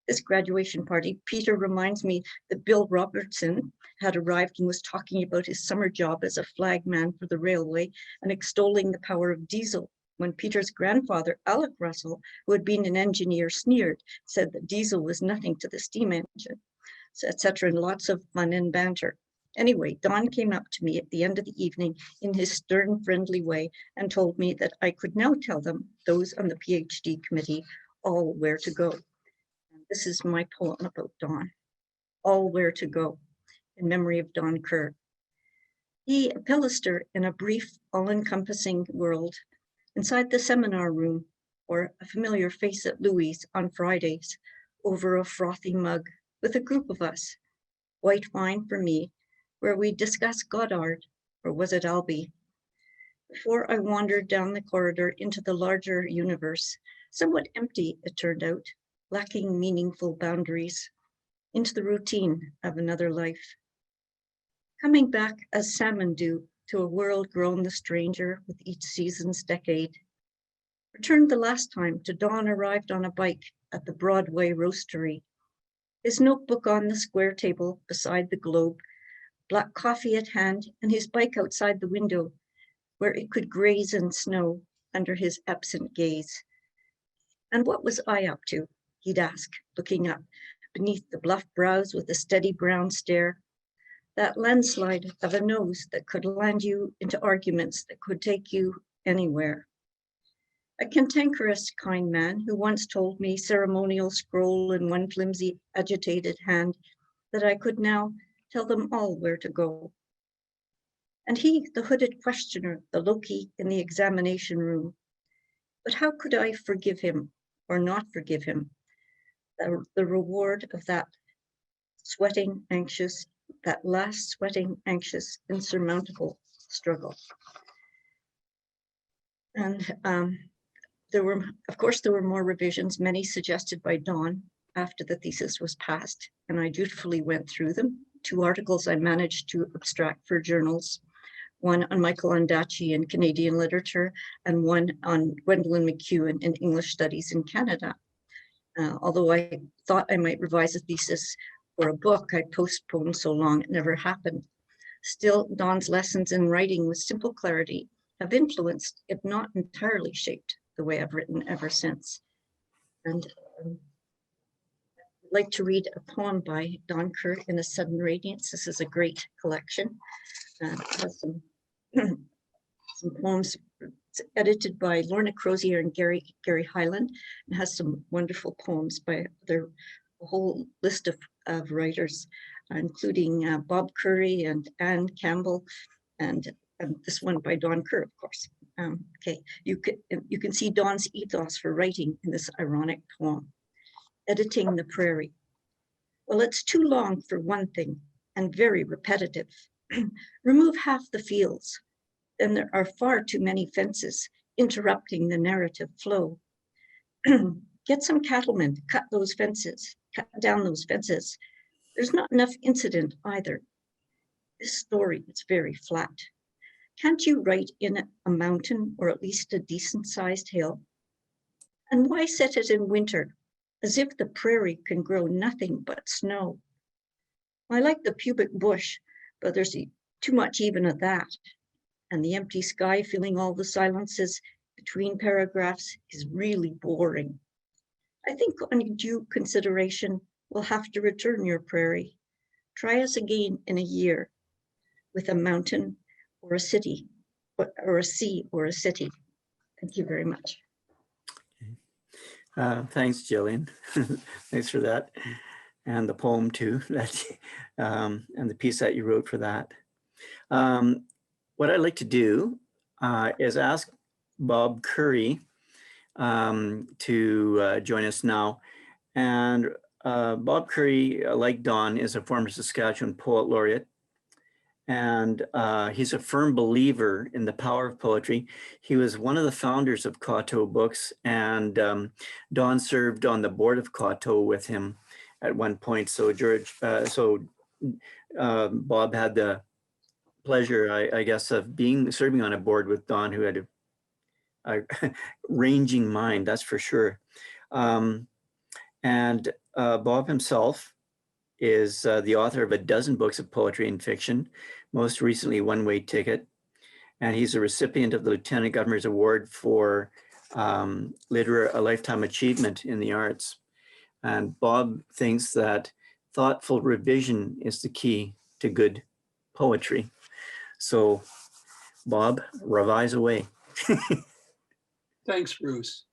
This graduation party, Peter reminds me that Bill Robertson had arrived and was talking about his summer job as a flagman for the railway and extolling the power of diesel, when Peter's grandfather, Alec Russell, who had been an engineer, sneered, said that diesel was nothing to the steam engine, etc., and lots of fun and banter. Anyway, Don came up to me at the end of the evening in his stern, friendly way and told me that I could now tell them, those on the PhD committee, all where to go. This is my poem about Don, All Where to Go, in memory of Don Kerr. He, a pillaster in a brief, all-encompassing world, inside the seminar room, or a familiar face at Louis on Fridays, over a frothy mug, with a group of us, white wine for me, where we discuss Goddard, or was it Albee? Before I wandered down the corridor into the larger universe, somewhat empty, it turned out, lacking meaningful boundaries, into the routine of another life. Coming back as salmon do to a world grown the stranger with each season's decade. Returned the last time to Don arrived on a bike at the Broadway roastery. His notebook on the square table beside the globe, black coffee at hand, and his bike outside the window where it could graze in snow under his absent gaze. And what was I up to? He'd ask, looking up beneath the bluff brows with a steady brown stare, that landslide of a nose that could land you into arguments that could take you anywhere. A cantankerous kind man who once told me, ceremonial scroll in one flimsy, agitated hand, that I could now tell them all where to go. And he, the hooded questioner, the Loki in the examination room. But how could I forgive him or not forgive him? The reward of that sweating, anxious, that last sweating, anxious, insurmountable struggle. And there were, of course, there were more revisions, many suggested by Don after the thesis was passed, and I dutifully went through them. 2 articles I managed to abstract for journals, one on Michael Ondaatje in Canadian literature, and one on Gwendolyn McEwen in English studies in Canada. Although I thought I might revise a thesis for a book, I postponed so long it never happened. Still, Don's lessons in writing with simple clarity have influenced, if not entirely shaped, the way I've written ever since. And I'd like to read a poem by Don Kerr, In a Sudden Radiance. This is a great collection. It has some poems. It's edited by Lorna Crozier and Gary Hyland, and has some wonderful poems by a whole list of writers, including Bob Currie and Anne Campbell, and this one by Don Kerr, of course. Okay, you can see Don's ethos for writing in this ironic poem. Editing the Prairie. Well, it's too long for one thing and very repetitive. Remove half the fields, then there are far too many fences interrupting the narrative flow. Get some cattlemen, cut down those fences. There's not enough incident either. This story is very flat. Can't you write in a mountain or at least a decent sized hill? And why set it in winter, as if the prairie can grow nothing but snow? I like the pubic bush, but there's too much even of that. And the empty sky filling all the silences between paragraphs is really boring. I think on due consideration, we'll have to return your prairie. Try us again in a year with a mountain or a city, or a sea or a city. Thank you very much. Thanks, Jillian. Thanks for that. And the poem too, and the piece that you wrote for that. What I'd like to do is ask Bob Currie to join us now. And Bob Currie, like Don, is a former Saskatchewan poet laureate. And he's a firm believer in the power of poetry. He was one of the founders of Coteau Books, and Don served on the board of Coteau with him at one point. So Bob had the pleasure, I guess, of serving on a board with Don, who had a ranging mind, that's for sure. And Bob himself is the author of a dozen books of poetry and fiction, most recently One Way Ticket. And he's a recipient of the Lieutenant Governor's Award for a Lifetime Achievement in the Arts. And Bob thinks that thoughtful revision is the key to good poetry. So Bob, revise away. Thanks, Bruce.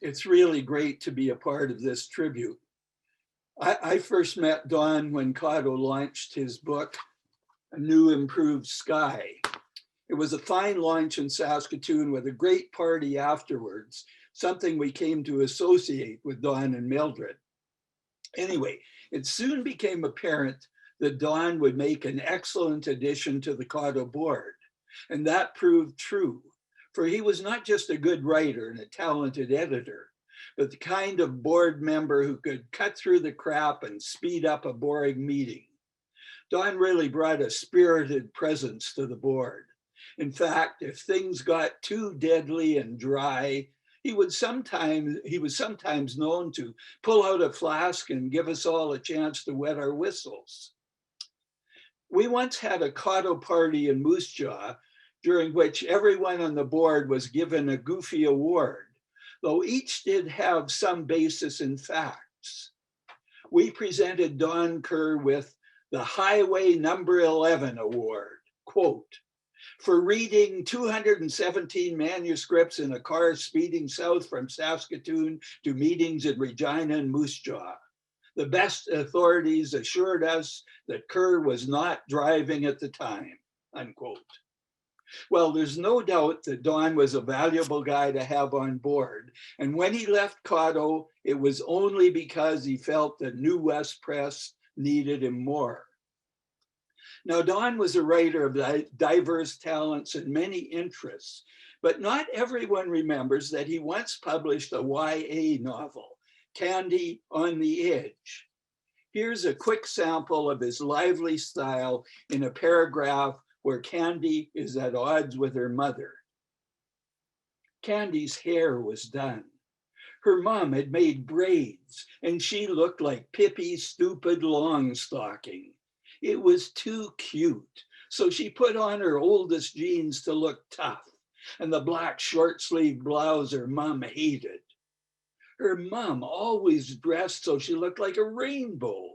It's really great to be a part of this tribute. I first met Don when Coteau launched his book, A New Improved Sky. It was a fine launch in Saskatoon with a great party afterwards, something we came to associate with Don and Mildred. Anyway, it soon became apparent that Don would make an excellent addition to the Coteau board, and that proved true, for he was not just a good writer and a talented editor, but the kind of board member who could cut through the crap and speed up a boring meeting. Don really brought a spirited presence to the board. In fact, if things got too deadly and dry, he was sometimes known to pull out a flask and give us all a chance to wet our whistles. We once had a Coteau party in Moose Jaw, during which everyone on the board was given a goofy award, though each did have some basis in facts. We presented Don Kerr with the Highway Number 11 Award, quote, for reading 217 manuscripts in a car speeding south from Saskatoon to meetings in Regina and Moose Jaw. The best authorities assured us that Kerr was not driving at the time, unquote. Well, there's no doubt that Don was a valuable guy to have on board. And when he left Cotto, it was only because he felt that New West Press needed him more. Now, Don was a writer of diverse talents and many interests, but not everyone remembers that he once published a YA novel, Candy on the Edge. Here's a quick sample of his lively style in a paragraph where Candy is at odds with her mother. Candy's hair was done. Her mom had made braids and she looked like Pippi's stupid Longstocking. It was too cute. So she put on her oldest jeans to look tough and the black short sleeve blouse her mom hated. Her mom always dressed so she looked like a rainbow.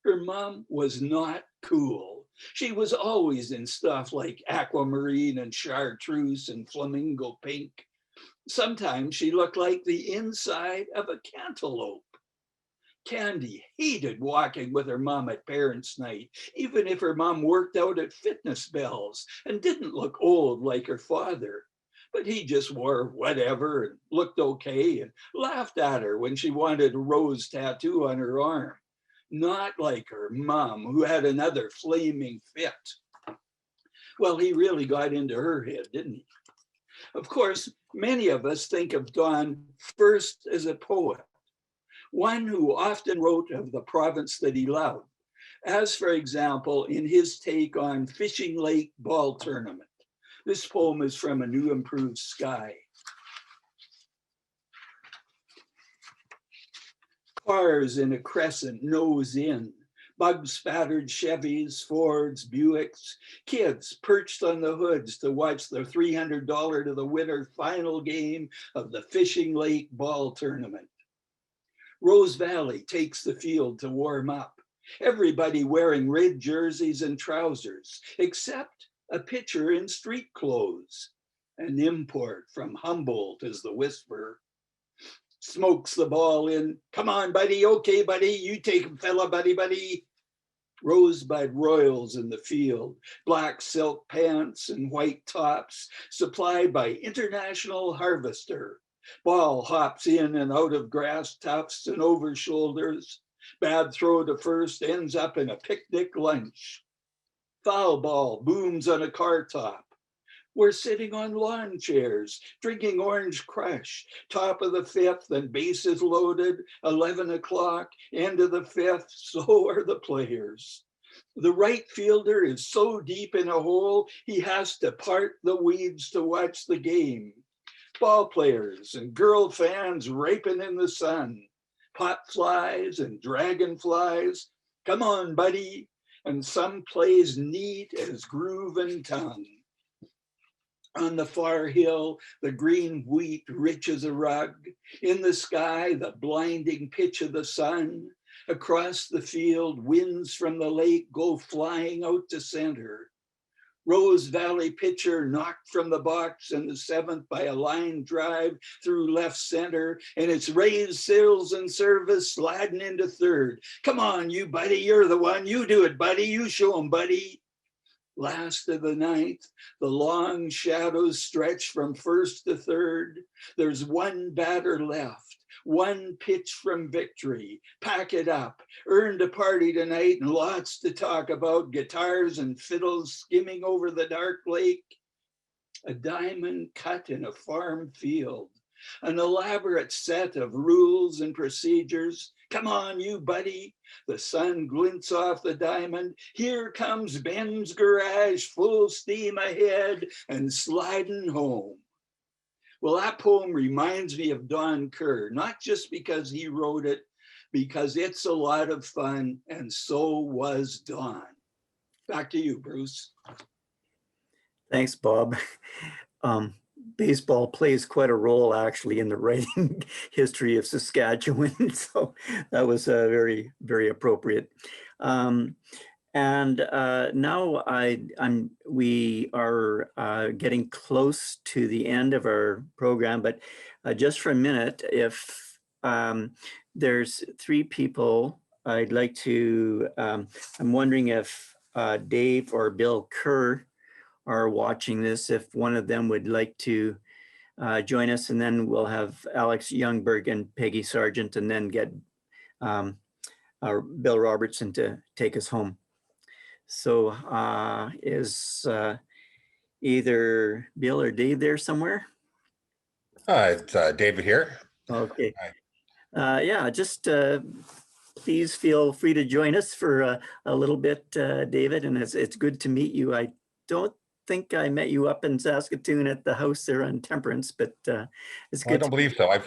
Her mom was not cool. She was always in stuff like aquamarine and chartreuse and flamingo pink. Sometimes she looked like the inside of a cantaloupe. Candy hated walking with her mom at parents' night, even if her mom worked out at Fitness Bells and didn't look old like her father. But he just wore whatever and looked okay and laughed at her when she wanted a rose tattoo on her arm. Not like her mom, who had another flaming fit. Well, he really got into her head, didn't he? Of course, many of us think of Don first as a poet, one who often wrote of the province that he loved, as for example, in his take on Fishing Lake Ball Tournament. This poem is from A New Improved Sky. Cars in a crescent nose in, bug-spattered Chevys, Fords, Buicks, kids perched on the hoods to watch the $300 to the winner final game of the Fishing Lake Ball Tournament. Rose Valley takes the field to warm up, everybody wearing red jerseys and trousers, except a pitcher in street clothes. An import from Humboldt is the whisper. Smokes the ball in. Come on, buddy. Okay, buddy. You take him, fella, buddy. Rosebud Royals in the field, black silk pants and white tops, supplied by International Harvester. Ball hops in and out of grass tufts and over shoulders. Bad throw to first ends up in a picnic lunch. Foul ball booms on a car top. We're sitting on lawn chairs, drinking Orange Crush, top of the fifth and bases loaded, 11 o'clock, end of the fifth, so are the players. The right fielder is so deep in a hole, he has to part the weeds to watch the game. Ball players and girl fans raping in the sun, pot flies and dragonflies. Come on, buddy. And some plays neat as groove and tongue. On the far hill, the green wheat rich as a rug. In the sky, the blinding pitch of the sun. Across the field, winds from the lake go flying out to center. Rose Valley pitcher knocked from the box in the seventh by a line drive through left center, and it's raised sails and service sliding into third. Come on, you buddy, you're the one. You do it, buddy. You show him, buddy. Last of the ninth, the long shadows stretch from first to third. There's one batter left, one pitch from victory. Pack it up, earned a party tonight and lots to talk about, guitars and fiddles skimming over the dark lake. A diamond cut in a farm field, an elaborate set of rules and procedures. Come on, you buddy. The sun glints off the diamond. Here comes Ben's garage, full steam ahead and sliding home. Well, that poem reminds me of Don Kerr, not just because he wrote it, because it's a lot of fun, and so was Don. Back to you, Bruce. Thanks, Bob. Baseball plays quite a role actually in the writing history of Saskatchewan, so that was very, very appropriate. And now we are getting close to the end of our program, but just for a minute, if there's 3 people I'd like to, I'm wondering if Dave or Bill Kerr are watching this, if one of them would like to join us, and then we'll have Alex Youngberg and Peggy Sargent, and then get Bill Robertson to take us home. So is either Bill or Dave there somewhere? It's David here. Okay. Yeah, just please feel free to join us for a little bit, David, and it's good to meet you. I don't think I met you up in Saskatoon at the house there on Temperance, but it's good. I don't believe so. I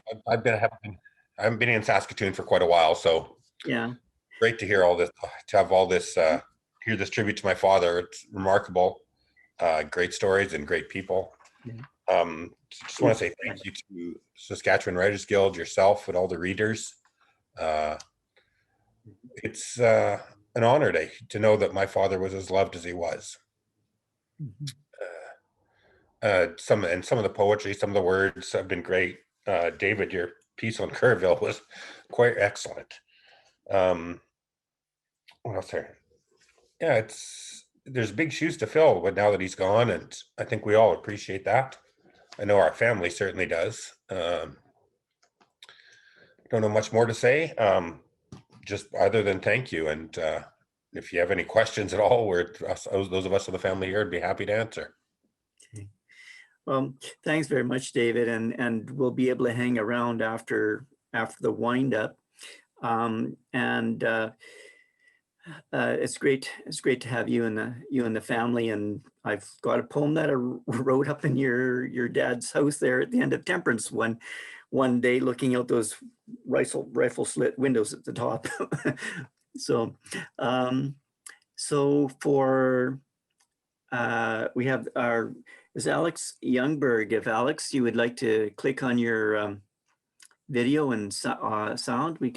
haven't been in Saskatoon for quite a while, so yeah, great to hear all this, to have all this, hear this tribute to my father. It's remarkable. Great stories and great people. Yeah. Just want to say thank you to Saskatchewan Writers Guild, yourself, and all the readers. It's an honor to know that my father was as loved as he was. Some of the poetry, some of the words have been great. David, your piece on Kerrville was quite excellent. What else there? Yeah, there's big shoes to fill, but now that he's gone, and I think we all appreciate that. I know our family certainly does. Don't know much more to say, just other than thank you. And if you have any questions at all, those of us in the family here would be happy to answer. Okay. Well, thanks very much, David, and we'll be able to hang around after the wind up. It's great to have you and the family. And I've got a poem that I wrote up in your dad's house there at the end of Temperance one day, looking out those rifle slit windows at the top. So for we have is Alex Youngberg. If Alex, you would like to click on your video and sound, we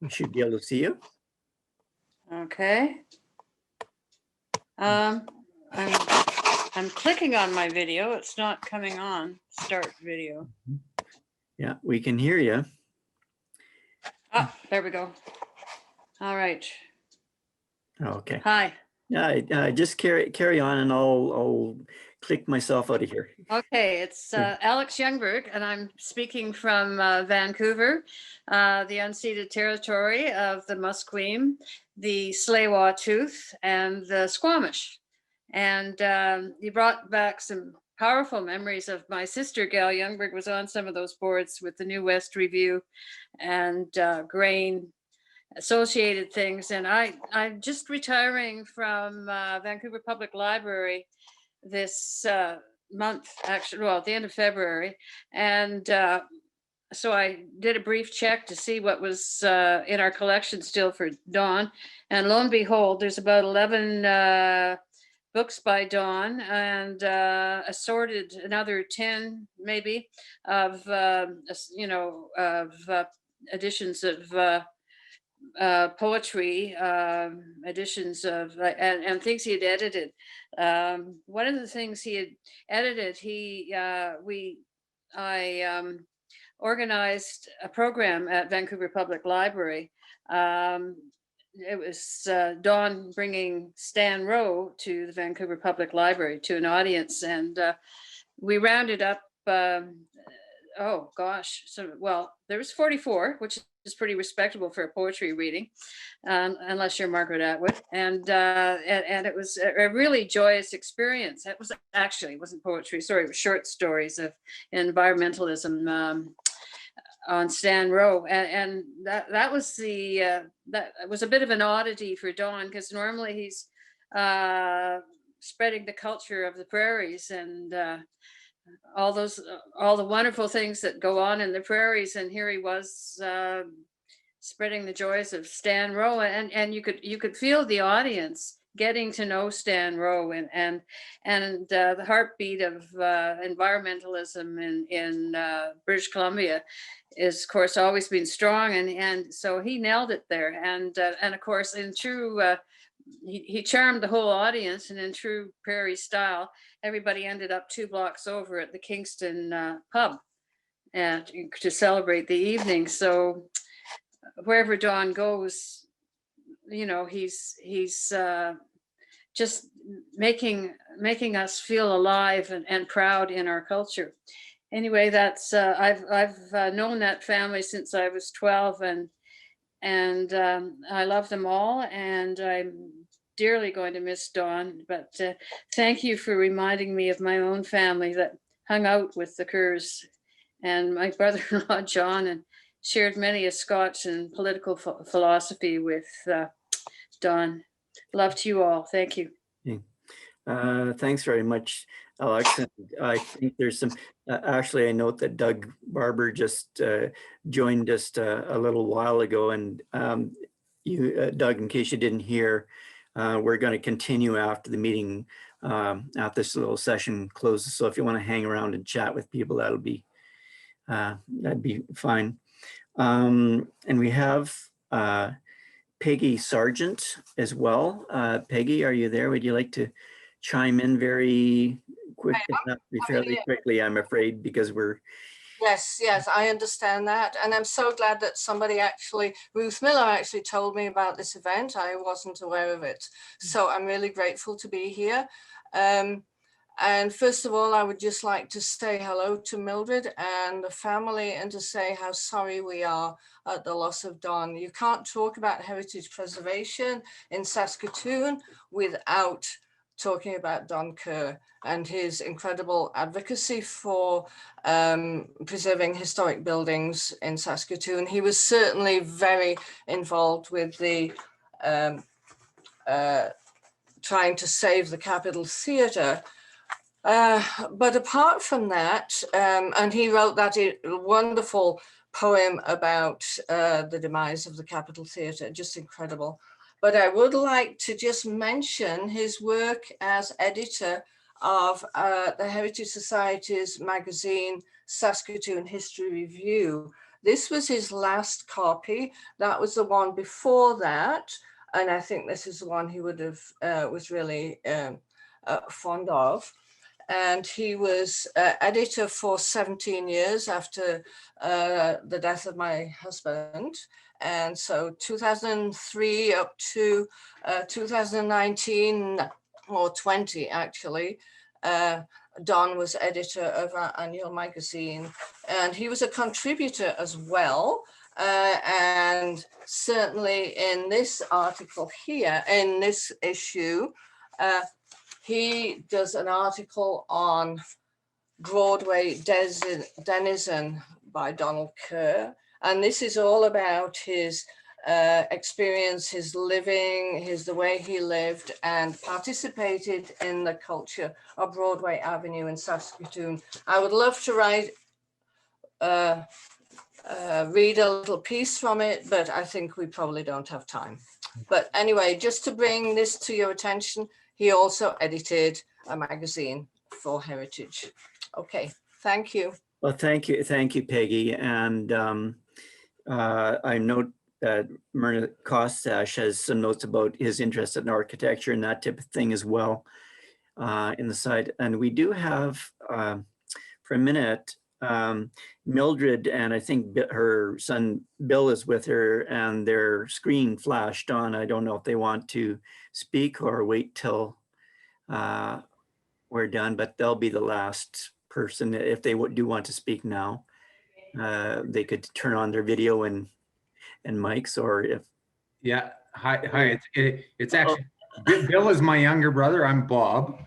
should be able to see you. Okay. I'm clicking on my video. It's not coming on. Start video. Yeah, we can hear you. Ah, there we go. All right. Okay. Hi. Yeah, just carry on, and I'll click myself out of here. Okay, it's Alex Youngberg, and I'm speaking from Vancouver, the unceded territory of the Musqueam, the Tsleil-Waututh, and the Squamish. And you brought back some powerful memories of my sister, Gail Youngberg, was on some of those boards with the New West Review and Grain associated things. And I'm just retiring from Vancouver Public Library this month, actually, well, at the end of February. And so I did a brief check to see what was in our collection still for Don. And lo and behold, there's about 11 books by Don, and assorted another 10 maybe of, editions of poetry, editions of, and things he had edited. One of the things he had edited, I organized a program at Vancouver Public Library. It was Don bringing Stan Rowe to the Vancouver Public Library to an audience, and we rounded up, oh gosh, there was 44, which is pretty respectable for a poetry reading, unless you're Margaret Atwood. And it was a really joyous experience. It wasn't poetry, sorry, it was short stories of environmentalism on Stan Rowe. And that was that was a bit of an oddity for Don, because normally he's spreading the culture of the prairies and all the wonderful things that go on in the prairies, and here he was spreading the joys of Stan Rowe, and you could feel the audience getting to know Stan Rowe, and the heartbeat of environmentalism in British Columbia is, of course, always been strong, and so he nailed it there, and of course, in true he charmed the whole audience, and in true prairie style, everybody ended up 2 blocks over at the Kingston pub. and to celebrate the evening. So wherever Don goes, you know, he's just making us feel alive and proud in our culture. Anyway, that's I've known that family since I was 12, and I love them all, and I'm dearly going to miss Don. But thank you for reminding me of my own family that hung out with the Kerrs and my brother-in-law John, and shared many a Scotch and political philosophy with Don. Love to you all. Thank you. Thanks very much, Alex. And I think there's some, actually, I note that Doug Barber just joined us a little while ago. And you, Doug, in case you didn't hear, we're going to continue after the meeting, after this little session closes. So if you want to hang around and chat with people, that'd be fine. And we have Peggy Sargent as well. Peggy, are you there? Would you like to chime in very quick, fairly quickly, I'm afraid, because we're... Yes, I understand that. And I'm so glad that somebody actually, Ruth Miller actually told me about this event. I wasn't aware of it. So I'm really grateful to be here. And first of all, I would just like to say hello to Mildred and the family, and to say how sorry we are at the loss of Don. You can't talk about heritage preservation in Saskatoon without talking about Don Kerr and his incredible advocacy for preserving historic buildings in Saskatoon. He was certainly very involved with the trying to save the Capitol Theatre. But apart from that, and he wrote that wonderful poem about the demise of the Capitol Theatre, just incredible. But I would like to just mention his work as editor of the Heritage Society's magazine, Saskatoon History Review. This was his last copy. That was the one before that. And I think this is the one he would have was really fond of. And he was editor for 17 years after the death of my husband. And so 2003 up to 2019 or 20 actually, Don was editor of our annual magazine, and he was a contributor as well. And certainly in this article here, in this issue, he does an article on Broadway Denizen by Donald Kerr. And this is all about his experience, his living, the way he lived and participated in the culture of Broadway Avenue in Saskatoon. I would love to read a little piece from it, but I think we probably don't have time. But anyway, just to bring this to your attention, he also edited a magazine for Heritage. Okay, thank you. Well, thank you, Peggy. And I note that Myrna Kostash has some notes about his interest in architecture and that type of thing as well in the side. And we do have, for a minute, Mildred, and I think her son Bill is with her, and their screen flashed on. I don't know if they want to speak or wait till we're done, but they'll be the last person. If they do want to speak now, they could turn on their video and mics, or if... Yeah, hi. It's actually, Bill is my younger brother. I'm Bob.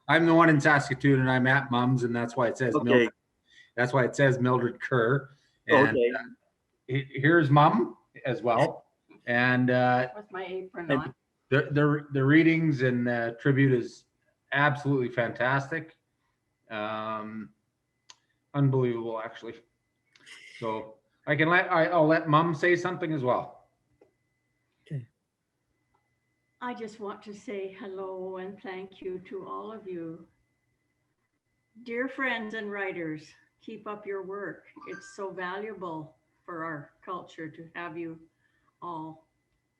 I'm the one in Saskatoon, and I'm at Mom's, and that's why it says Mildred. That's why it says Mildred Kerr. And here's Mom as well. And with my apron on. The readings and tribute is absolutely fantastic. Unbelievable, actually. So I'll let Mom say something as well. Okay. I just want to say hello and thank you to all of you. Dear friends and writers, keep up your work. It's so valuable for our culture to have you all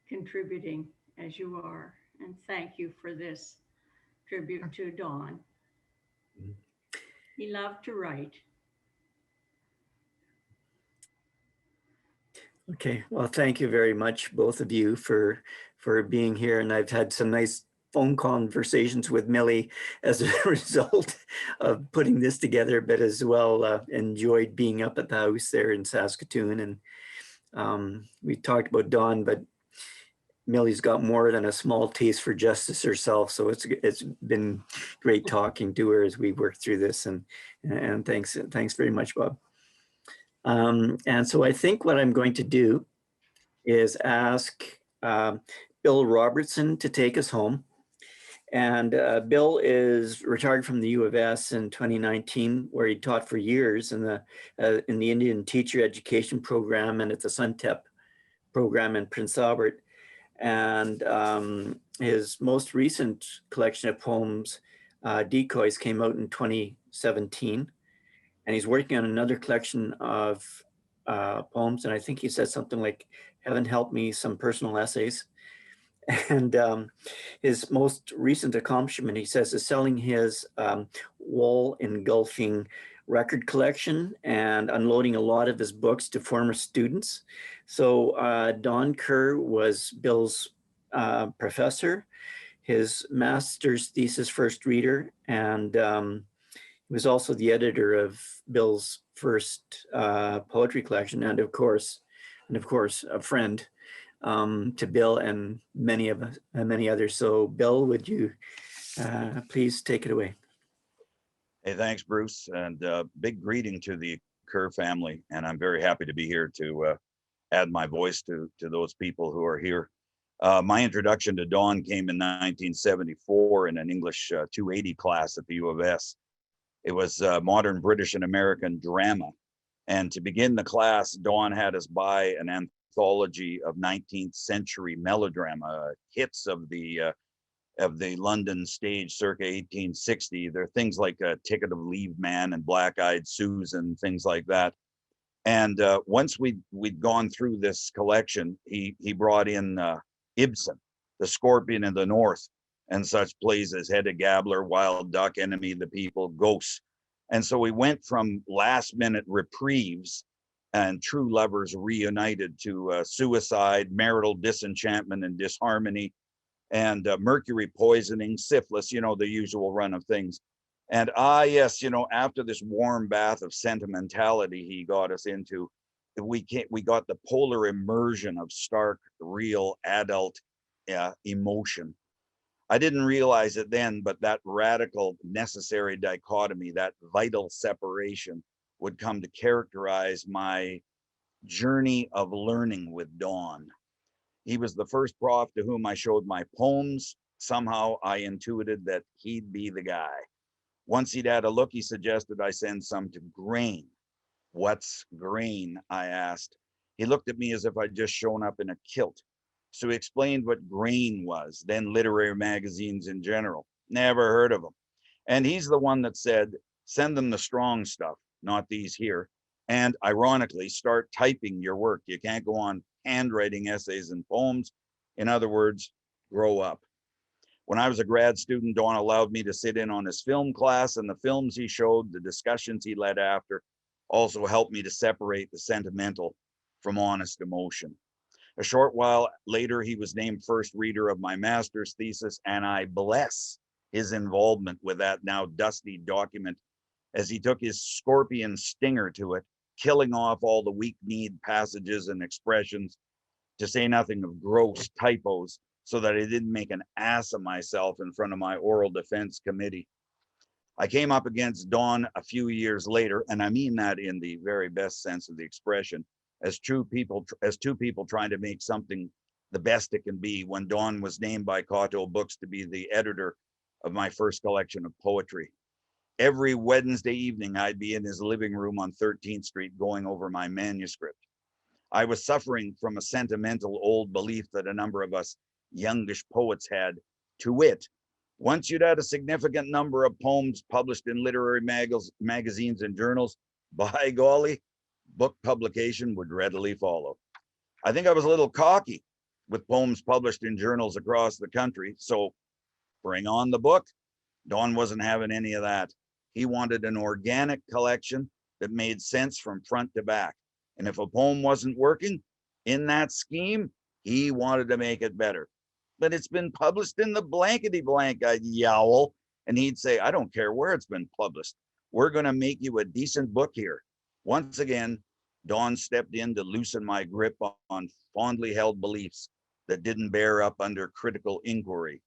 contributing as you are. And thank you for this tribute to Don. He loved to write. Okay, well, thank you very much, both of you, for being here. And I've had some nice phone conversations with Millie as a result of putting this together, but as well enjoyed being up at the house there in Saskatoon. And we talked about Don, but Millie's got more than a small taste for justice herself. So it's been great talking to her as we work through this. And thanks very much, Bob. And so I think what I'm going to do is ask Bill Robertson to take us home. And Bill is retired from the U of S in 2019, where he taught for years in the Indian Teacher Education Program and at the SUNTEP program in Prince Albert. And his most recent collection of poems, Decoys, came out in 2017. And he's working on another collection of poems. And I think he said something like, "Heaven help me, some personal essays." And his most recent accomplishment, he says, is selling his wall engulfing record collection and unloading a lot of his books to former students. So Don Kerr was Bill's professor, his master's thesis first reader, and he was also the editor of Bill's first poetry collection, and of course, a friend to Bill and many others. So Bill, would you please take it away? Hey, thanks, Bruce, and big greeting to the Kerr family. And I'm very happy to be here to add my voice to those people who are here. My introduction to Don came in 1974 in an English 280 class at the U of S. It was modern British and American drama. And to begin the class, Don had us buy an anthology of 19th century melodrama, hits of the London stage circa 1860. There are things like Ticket of Leave Man and Black-Eyed Susan, things like that. And once we'd gone through this collection, he brought in Ibsen, The Scorpion in the North, and such plays as Hedda Gabler, Wild Duck, Enemy of the People, Ghosts. And so we went from last-minute reprieves and true lovers reunited to suicide, marital disenchantment and disharmony, and mercury poisoning, syphilis, the usual run of things. And yes, after this warm bath of sentimentality he got us into, we got the polar immersion of stark, real, adult emotion. I didn't realize it then, but that radical, necessary dichotomy, that vital separation would come to characterize my journey of learning with Don. He was the first prof to whom I showed my poems. Somehow I intuited that he'd be the guy. Once he'd had a look, he suggested I send some to Grain. "What's Grain?" I asked. He looked at me as if I'd just shown up in a kilt. So he explained what Grain was, then literary magazines in general. Never heard of them. And he's the one that said, "Send them the strong stuff, not these here. And ironically, start typing your work. You can't go on handwriting essays and poems. In other words, grow up." When I was a grad student, Don allowed me to sit in on his film class, and the films he showed, the discussions he led after, also helped me to separate the sentimental from honest emotion. A short while later, he was named first reader of my master's thesis, and I bless his involvement with that now dusty document as he took his scorpion stinger to it, killing off all the weak-kneed passages and expressions, to say nothing of gross typos, so that I didn't make an ass of myself in front of my oral defense committee. I came up against Don a few years later, and I mean that in the very best sense of the expression, as two people trying to make something the best it can be, when Don was named by Cato Books to be the editor of my first collection of poetry. Every Wednesday evening, I'd be in his living room on 13th Street going over my manuscript. I was suffering from a sentimental old belief that a number of us youngish poets had, to wit, once you'd had a significant number of poems published in literary magazines and journals, by golly, book publication would readily follow. I think I was a little cocky with poems published in journals across the country, so bring on the book. Don wasn't having any of that. He wanted an organic collection that made sense from front to back. And if a poem wasn't working, In that scheme, he wanted to make it better. But it's been published in the blankety blank, I'd yowl. And he'd say, I don't care where it's been published. We're going to make you a decent book here. Once again, Don stepped in to loosen my grip on fondly held beliefs that didn't bear up under critical inquiry.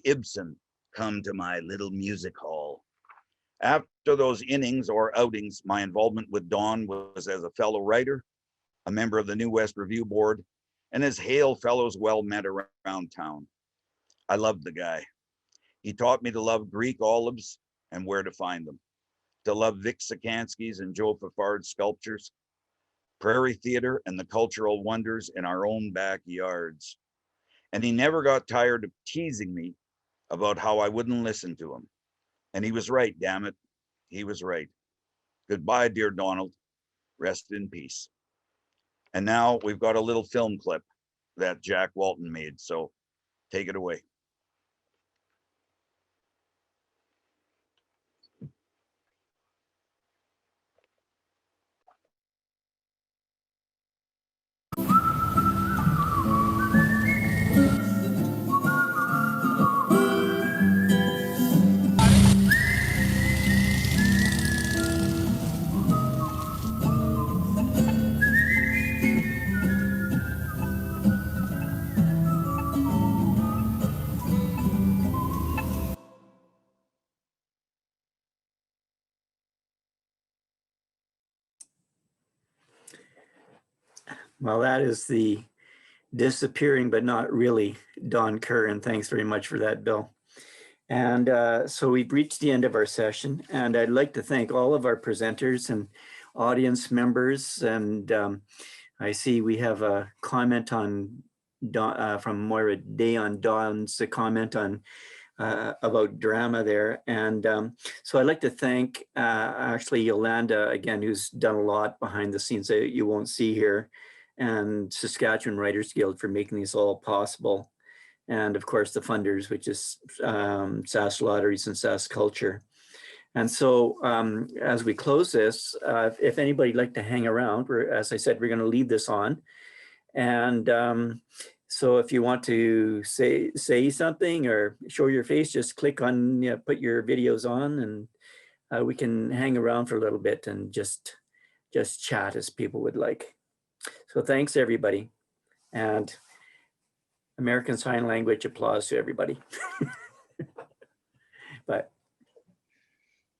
Ibsen, come to my little music hall. After those innings or outings, my involvement with Don was as a fellow writer, a member of the New West Review Board, and as hail fellows well met around town. I loved the guy. He taught me to love Greek olives and where to find them, to love Vic Sikansky's and Joe Fafard's sculptures, prairie theater, and the cultural wonders in our own backyards. And he never got tired of teasing me about how I wouldn't listen to him. And he was right, damn it. He was right. Goodbye, dear Donald. Rest in peace. And now we've got a little film clip that Jack Walton made. So take it away. Well, that is the disappearing, but not really, Don Kerr, and thanks very much for that, Bill. And so we've reached the end of our session, and I'd like to thank all of our presenters and audience members. And I see we have a comment on from Moira Day on Don's comment on about drama there. And so I'd like to thank actually Yolanda again, who's done a lot behind the scenes that you won't see here, and Saskatchewan Writers Guild for making these all possible. And of course the funders, which is Sask Lotteries and Sask Culture. And so as we close this, if anybody'd like to hang around, as I said, we're going to leave this on. And so if you want to say something or show your face, just click on, put your videos on, and we can hang around for a little bit and just chat as people would like. So thanks everybody, and American Sign Language applause to everybody. But